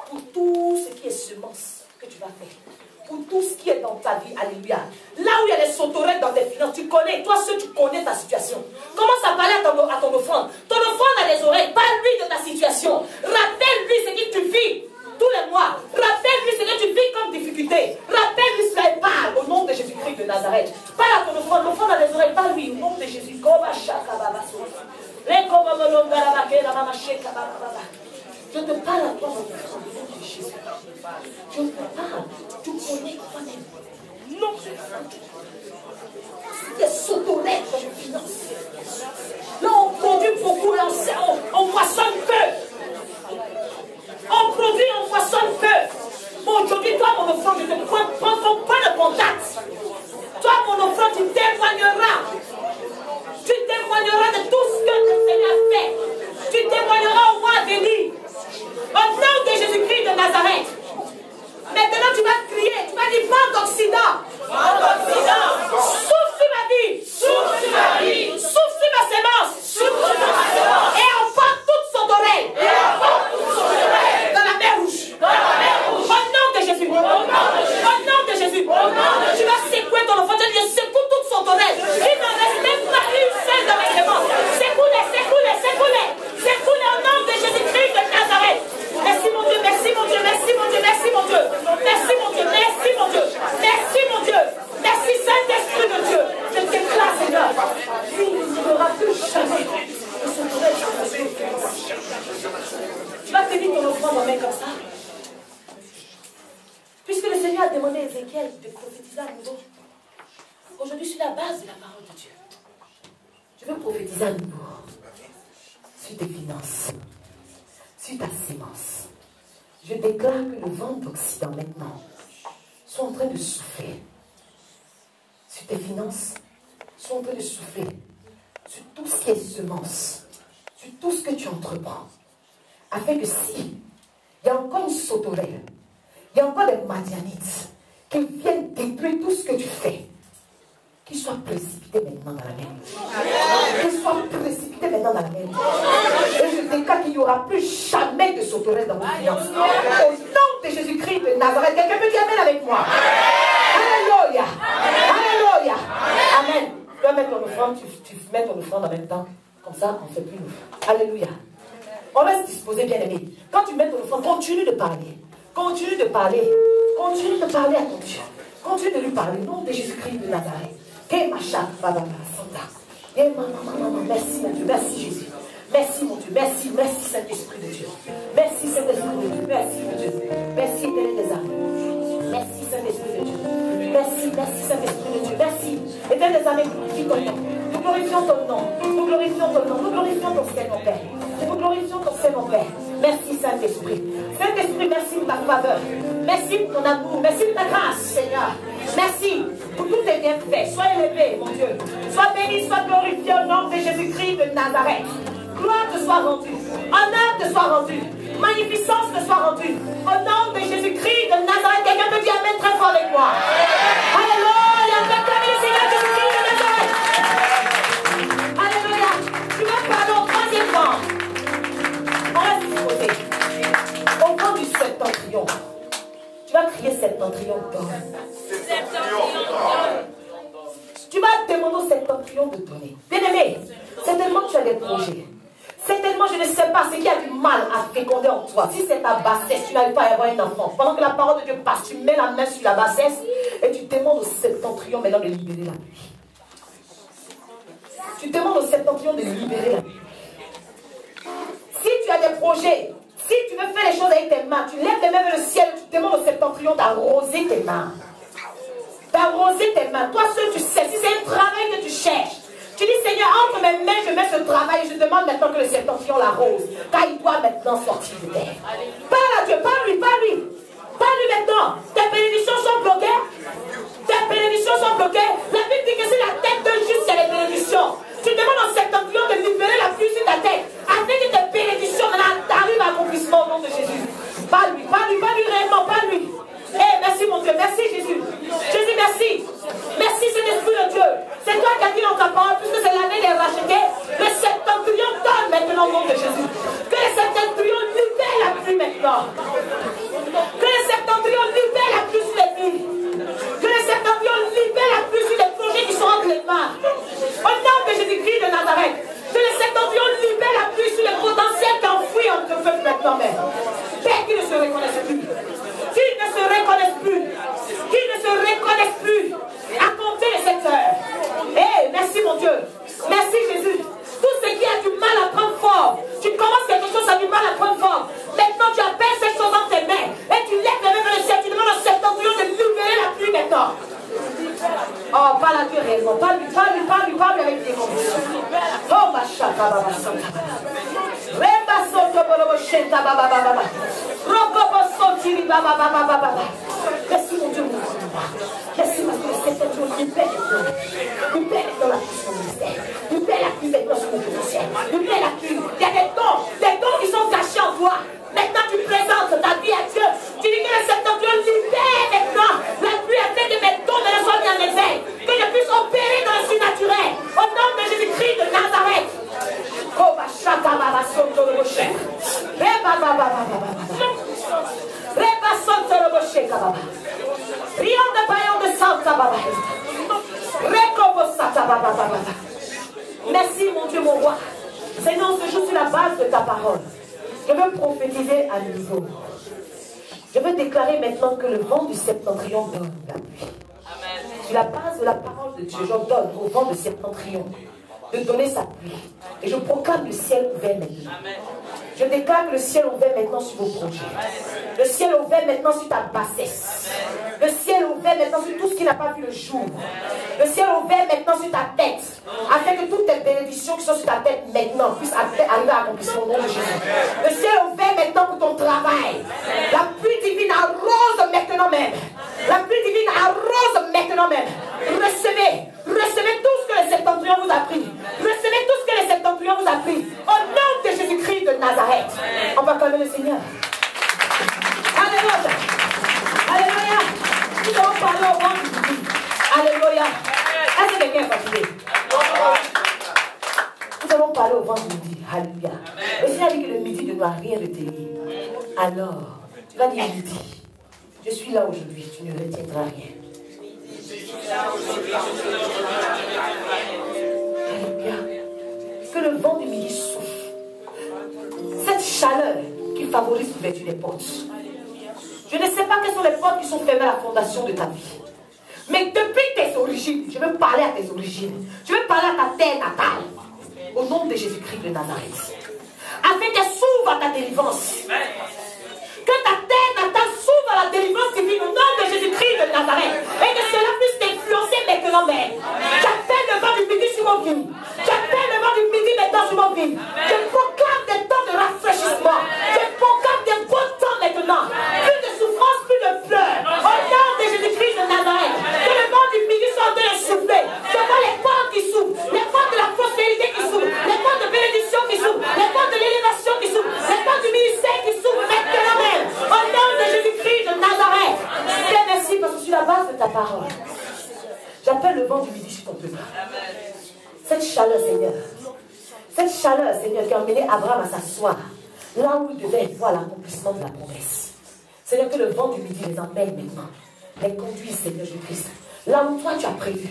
pour tout ce qui est semence que tu vas faire. Pour tout ce qui est dans ta vie, alléluia. Là où il y a des sauterelles dans tes finances, tu connais, toi seul tu connais ta situation. Commence à parler à ton offrande. Ton offrande a des oreilles, parle-lui de ta situation. Rappelle-lui ce que tu vis tous les mois. Rappelle-lui ce que tu vis comme difficulté. Rappelle-lui cela et parle au nom de Jésus-Christ de Nazareth. Parle à ton offrande, l'offrande a des oreilles, parle-lui au nom de Jésus. Je te parle à toi, mon enfant, au nom de Jésus. Je te parle, tu connais toi-même. Non, des sauterelles dans les finances. Là, on produit beaucoup, là, on moissonne peu. On produit, on moissonne peu. Bon, aujourd'hui, toi, mon enfant, je te prends pas de contact. Toi, mon enfant, tu témoigneras. Tu témoigneras de tout ce que le Seigneur fait. Tu témoigneras au mois à venir. Au nom de Jésus-Christ de Nazareth. Maintenant, tu vas crier. Tu vas dire, vent d'Occident. Vent d'Occident. Souffle sur ma vie. Souffle sur ma vie. Souffle sur ma sémence. Souffle sur ma sémence. Et emporte toute son oreille. Et emporte toute son oreille. Dans la mer rouge. Dans la mer rouge. Au nom de Jésus. Au nom de Jésus. Tu vas secouer ton enfant. Tu vas dire, secoue toute son oreille. Il n'en reste même pas une seule dans la sémence. Secoue-les, secoue-les, secoue-les. Secoue-les au nom de Jésus-Christ de Nazareth. Merci mon Dieu, merci mon Dieu, merci mon Dieu, merci mon Dieu. Merci mon Dieu, merci mon Dieu. Merci mon Dieu. Merci Saint-Esprit de Dieu. Je te déclare, Seigneur. Il n'y aura plus jamais de ce tourelle sur ta vie. Tu vas tenir ton offrande en main comme ça. Puisque le Seigneur a demandé à Ézéchiel de prophétiser à nouveau. Aujourd'hui, sur la base de la parole de Dieu, je veux prophétiser à nouveau sur tes finances, sur ta sémence. Je déclare que le vent d'Occident maintenant soit en train de souffler sur tes finances, soit en train de souffler sur tout ce qui est semence, sur tout ce que tu entreprends, afin que si il y a encore une sauterelle, il y a encore des madianites qui viennent détruire tout ce que tu fais, qu'ils soient précipités maintenant dans la mer. Qu'ils soient précipités maintenant dans la mer. Et je déclare qu'il n'y aura plus jamais de sauterelles dans vos finances. Au nom de Jésus-Christ de Nazareth, quelqu'un peut dire amen avec moi. Alléluia. Alléluia. Amen. Tu vas mettre ton offrande, tu mets ton offrande en même temps. Comme ça, on ne fait plus nous. Alléluia. On va se disposer, bien aimé. Quand tu mets ton offrande, continue de parler. Continue de parler. Continue de parler à ton Dieu. Continue de lui parler. Au nom de Jésus-Christ de Nazareth. Merci mon Dieu, merci Jésus. Merci mon Dieu, merci, merci Saint-Esprit de Dieu. Merci Saint-Esprit de Dieu, merci mon Dieu. Merci Éternel des armées. Merci Saint-Esprit de Dieu. Merci, merci Saint-Esprit de Dieu. Merci. Éternel des armées, glorifie ton nom. Nous glorifions ton nom. Nous glorifions ton nom. Nous glorifions ton Seigneur Père. Nous glorifions ton Seigneur Père. Merci Saint-Esprit. Saint-Esprit, merci de ta faveur. Merci de ton amour. Merci de ta grâce, Seigneur. Merci pour tous tes bienfaits. Sois élevé, mon Dieu. Sois béni, sois glorifié au nom de Jésus-Christ de Nazareth. Gloire te soit rendue. Honneur te soit rendu. Magnificence te soit rendue. Au nom de Jésus-Christ de Nazareth. Quelqu'un peut dire amen très fort avec moi. Alléluia. Acclamez le Seigneur Jésus-Christ de Nazareth. Alléluia. Tu vas parler au troisième temps. On va se disposer. Au temps du septentrion. Tu vas crier septentrion donne. Tu vas demander au septentrion de donner. Bien-aimé, certainement tu as des projets. Certainement, je ne sais pas ce qui a du mal à féconder en toi. Si c'est ta bassesse, tu n'arrives pas à avoir un enfant. Pendant que la parole de Dieu passe, tu mets la main sur la bassesse et tu demandes au septentrion maintenant de libérer la pluie. Tu demandes au septentrion de libérer la pluie. Si tu as des projets, si tu veux faire les choses avec tes mains, tu lèves les mains vers le ciel, tu demandes au septentrion d'arroser tes mains. D'arroser tes mains. Toi seul, tu sais. Si c'est un travail que tu cherches, tu dis, Seigneur, entre mes mains, je mets ce travail et je demande maintenant que le septentrion l'arrose. Car il doit maintenant sortir de terre. Parle à Dieu, parle-lui, parle-lui. Parle-lui maintenant. Tes bénédictions sont bloquées. Tes bénédictions sont bloquées. La Bible dit que c'est la tête de juste, c'est les bénédictions. Tu demandes au septentrion de libérer la pluie sur ta tête. Afin que tes bénédictions maintenant arrivent à l'accomplissement au nom de Jésus. Parle-lui, parle-lui, parle-lui réellement, parle-lui. Eh, merci mon Dieu, merci Jésus. Jésus, merci. Merci Saint-Esprit de Dieu. C'est toi qui as dit dans ta parole, puisque c'est l'année des rachetés, le septentrion donne maintenant au nom de Jésus. Que le septentrion libère Merci mon Dieu, mon Dieu. Merci parce que le Seigneur libère maintenant. Libère dans la puissance du ministère. Libère la pluie maintenant sur notre ministère. Libère la pluie. Il y a des dons qui sont cachés en toi. Maintenant tu présentes ta vie à Dieu. Tu dis que le septentrion libère maintenant. La pluie a fait que mes dons ne soient mis en éveil. Que je puisse opérer dans le surnaturel. Au nom de Jésus-Christ de Nazareth. Merci mon Dieu, mon roi. Seigneur, ce jour sur la base de ta parole, je veux prophétiser à nouveau. Je veux déclarer maintenant que le vent du septentrion donne la pluie. Sur la base de la parole de Dieu, j'ordonne au vent du septentrion de donner sa pluie. Et je proclame le ciel ouvert maintenant. Je déclare que le ciel est ouvert maintenant sur vos projets. Le ciel est ouvert maintenant sur ta bassesse. Le ciel est ouvert maintenant sur tout ce qui n'a pas vu le jour. Le ciel est ouvert maintenant sur ta tête. Afin que toutes tes bénédictions qui sont sur ta tête maintenant puissent arriver à l'accomplissement au nom de Jésus. Le ciel est ouvert maintenant pour ton travail. La pluie divine arrose maintenant même. La pluie divine arrose maintenant même. Recevez tout ce que le septentrion vous a pris. Recevez tout ce que le septentrion vous a pris. Au nom de Jésus-Christ de Nazareth. On va calmer le Seigneur. Alléluia. Alléluia. Nous allons parler au vent du midi. Alléluia. Est-ce que quelqu'un est fatigué? Nous allons parler au vent du midi. Alléluia. Le Seigneur dit que le midi ne doit rien retenir. Alors, tu vas dire midi. Je suis là aujourd'hui, tu ne retiendras rien. Alléluia. Que le vent du midi souffle. Cette chaleur qui favorise l'ouverture des portes. Je ne sais pas quelles sont les portes qui sont fermées à la fondation de ta vie. Mais depuis tes origines, je veux parler à tes origines. Je veux parler à ta terre natale. Au nom de Jésus-Christ de Nazareth. Afin qu'elle s'ouvre à ta délivrance. Que ta terre natale s'ouvre à la délivrance divine au nom de Jésus-Christ de Nazareth. Et que cela puisse t'influencer maintenant même. J'appelle le vent du midi sur mon vie. J'appelle le vent du midi maintenant sur mon vie. Je proclame des temps de rafraîchissement. Je proclame des beaux temps maintenant. Plus de souffrance, plus de pleurs. Au nom de Jésus-Christ de Nazareth. Que le vent du midi soit en train de souffler. Je vois les portes qui s'ouvrent. Les portes de la prospérité qui s'ouvrent. Les portes de bénédiction qui s'ouvrent. Les portes de l'élévation qui s'ouvrent. Les portes du ministère qui s'ouvrent maintenant même. Au nom de Jésus-Christ de Nazareth. Bien merci parce que sur la base de ta parole, j'appelle le vent du midi sur ton peuple. Cette chaleur, Seigneur. Cette chaleur, Seigneur, qui a emmené Abraham à s'asseoir là où il devait voir l'accomplissement de la promesse. Seigneur, que le vent du midi les emmène maintenant. Les conduit, Seigneur Jésus-Christ. Là où toi tu as prévu.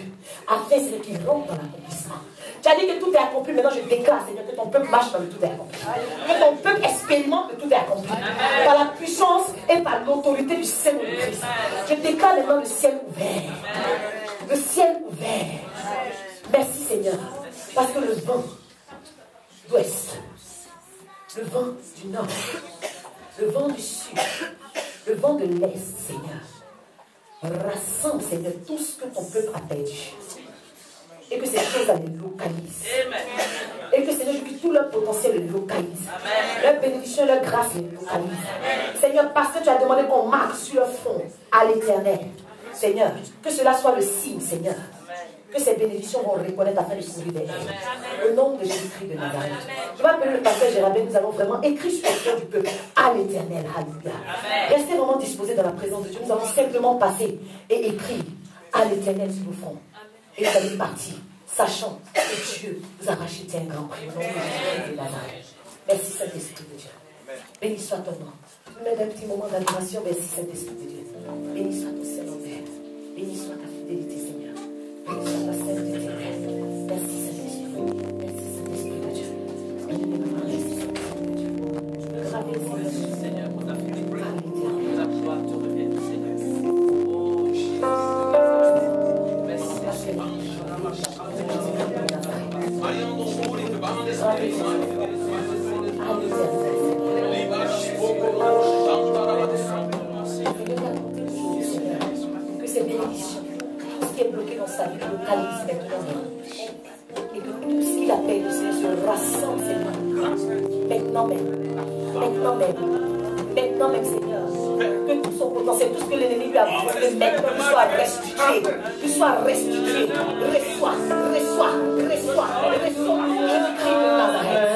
Afin, Seigneur, qu'ils rentrent dans l'accomplissement. Tu as dit que tout est accompli. Maintenant, je déclare, Seigneur, que ton peuple marche dans le tout est accompli. Que ton peuple expérimente le tout est accompli. Par la puissance et par l'autorité du Seigneur de Christ. Je déclare maintenant le ciel ouvert. Le ciel ouvert. Merci, Seigneur. Parce que le vent d'ouest, le vent du nord, le vent du sud, le vent de l'est, Seigneur, rassemble, Seigneur, tout ce que ton peuple a perdu. Et que ces choses les localisent. Et que, Seigneur, que tout leur potentiel les localise. Leur bénédiction, leur grâce les localise. Seigneur, parce que tu as demandé qu'on marque sur leur front à l'éternel. Seigneur, que cela soit le signe, Seigneur. Que ces bénédictions vont reconnaître afin de s'ouvrir derrière. Au nom de Jésus-Christ de Nazareth. Je vais appeler le pasteur Géraldin. Nous allons vraiment écrire sur le cœur du peuple à l'éternel. Alléluia. Restez vraiment disposés dans la présence de Dieu. Nous allons simplement passer et écrire à l'éternel sur le front. Et vous allez partir, sachant que Dieu vous a racheté un grand prix. Au nom de Jésus-Christ de Nazareth. Merci Saint-Esprit de Dieu. Béni soit ton nom. Nous mettons un petit moment d'adoration. Merci Saint-Esprit de Dieu. Béni soit ton Seigneur Père. Béni soit ta fidélité, Seigneur. Béni soit ta sainteté, Père. Merci Saint-Esprit. Merci Saint-Esprit de Dieu. Merci Saint-Esprit de Dieu. Gravez les Seigneur pour ta fidélité. Que la gloire te revienne, Seigneur. Oh Jésus. Que ces bénédictions, tout ce qui est bloqué dans sa vie, localise maintenant. Et que tout ce qu'il a perdu, se croissance, Seigneur. Maintenant même. Maintenant même. Maintenant même, Seigneur. Que tout son potentiel, tout ce que l'ennemi lui a volé, maintenant qu'il soit restitué. Qu'il soit restitué. Reçois, reçois, reçois, reçois. Jésus-Christ de Nazareth.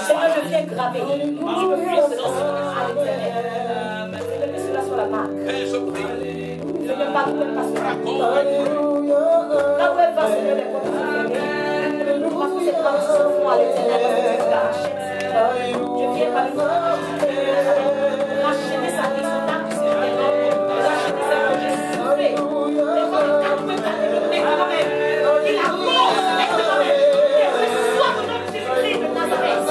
Seigneur, je viens graver. Je me fions de ton sang à l'éternel. Seigneur, que cela soit la marque. Seigneur, pardonne parce que là où elle va, Seigneur, les portes sont fermées. Parce que ces travaux se font à l'éternel, parce que tu la rachètes. Je viens par le racheter sa vie, son âme, racheter sa projet, souffler. Les femmes, quand même, il a mort, maintenant même. Et reçois le nom de Jésus-Christ de Nazareth.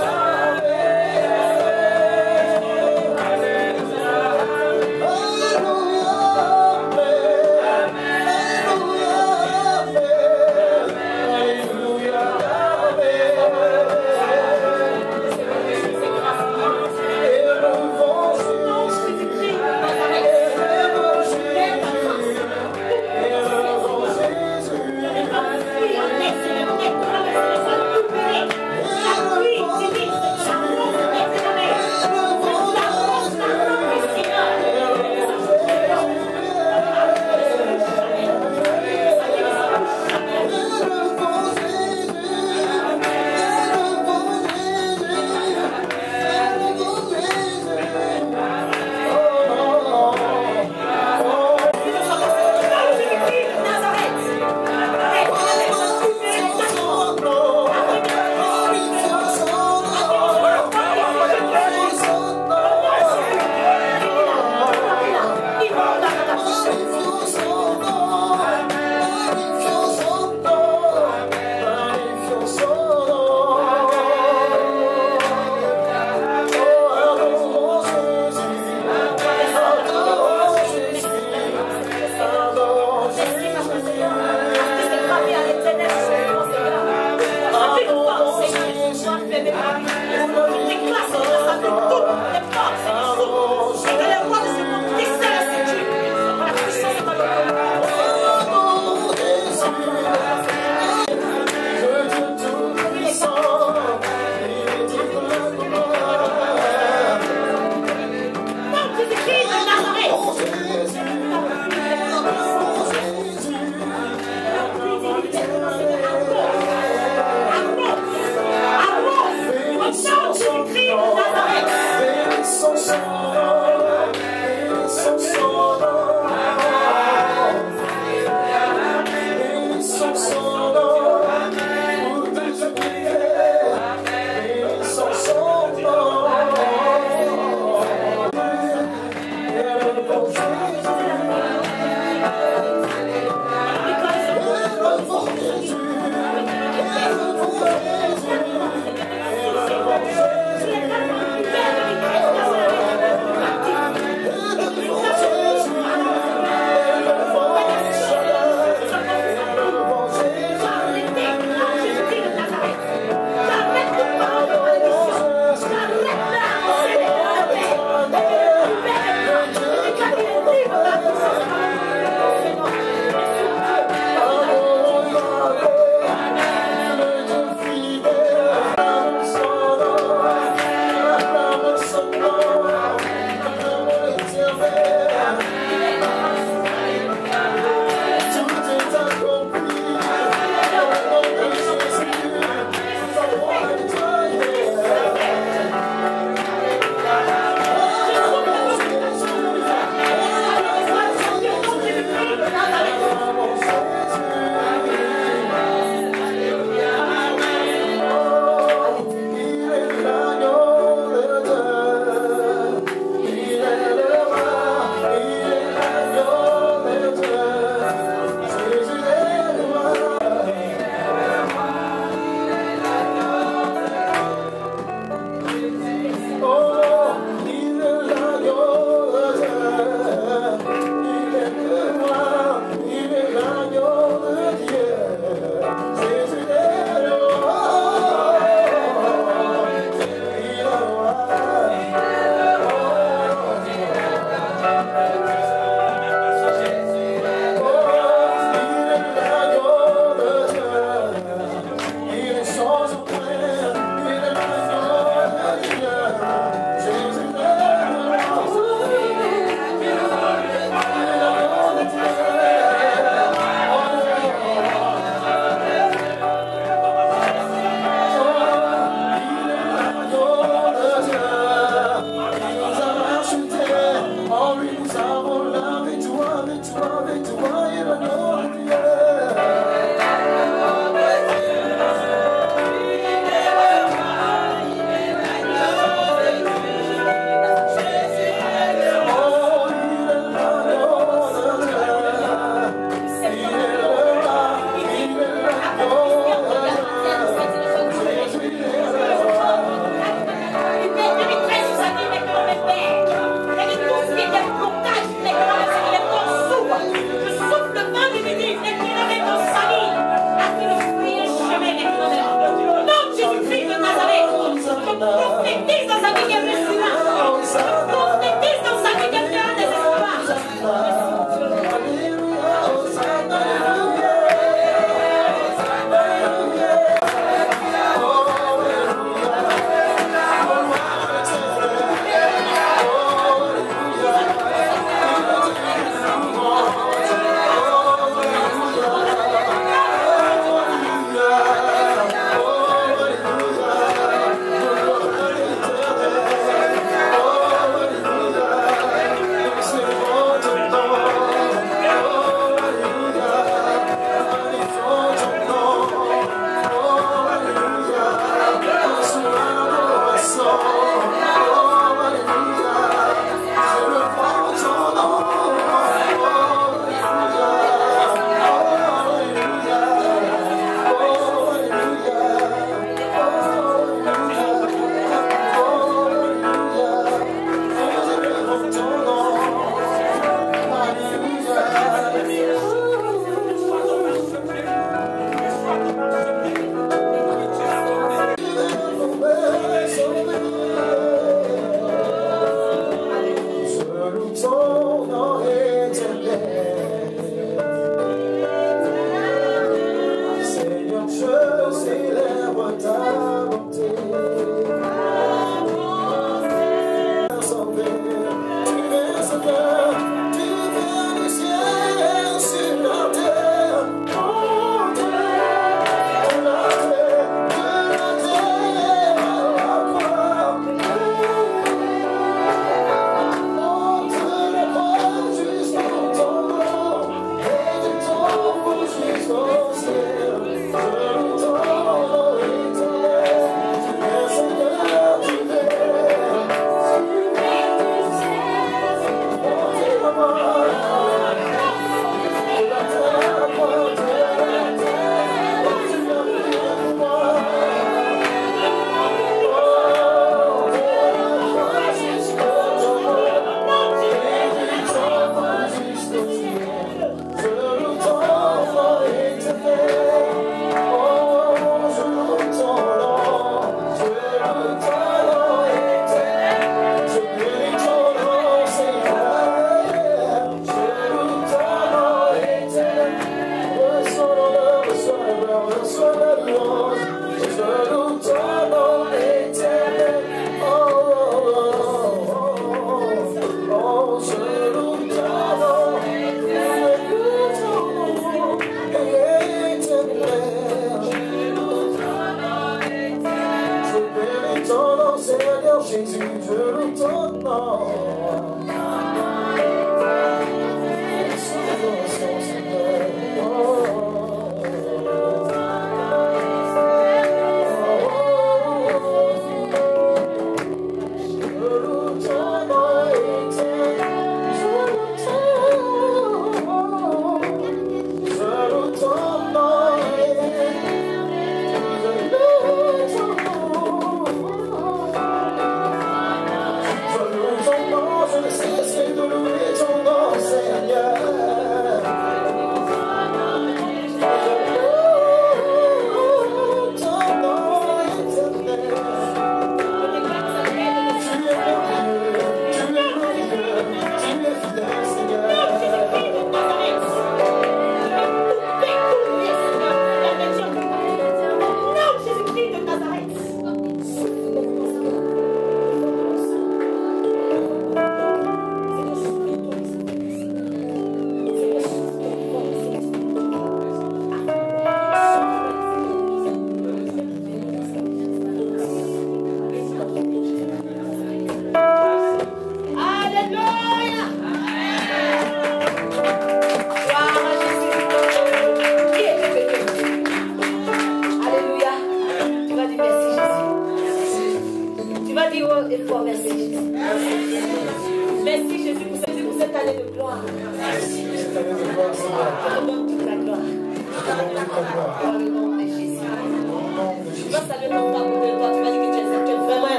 Saluer ton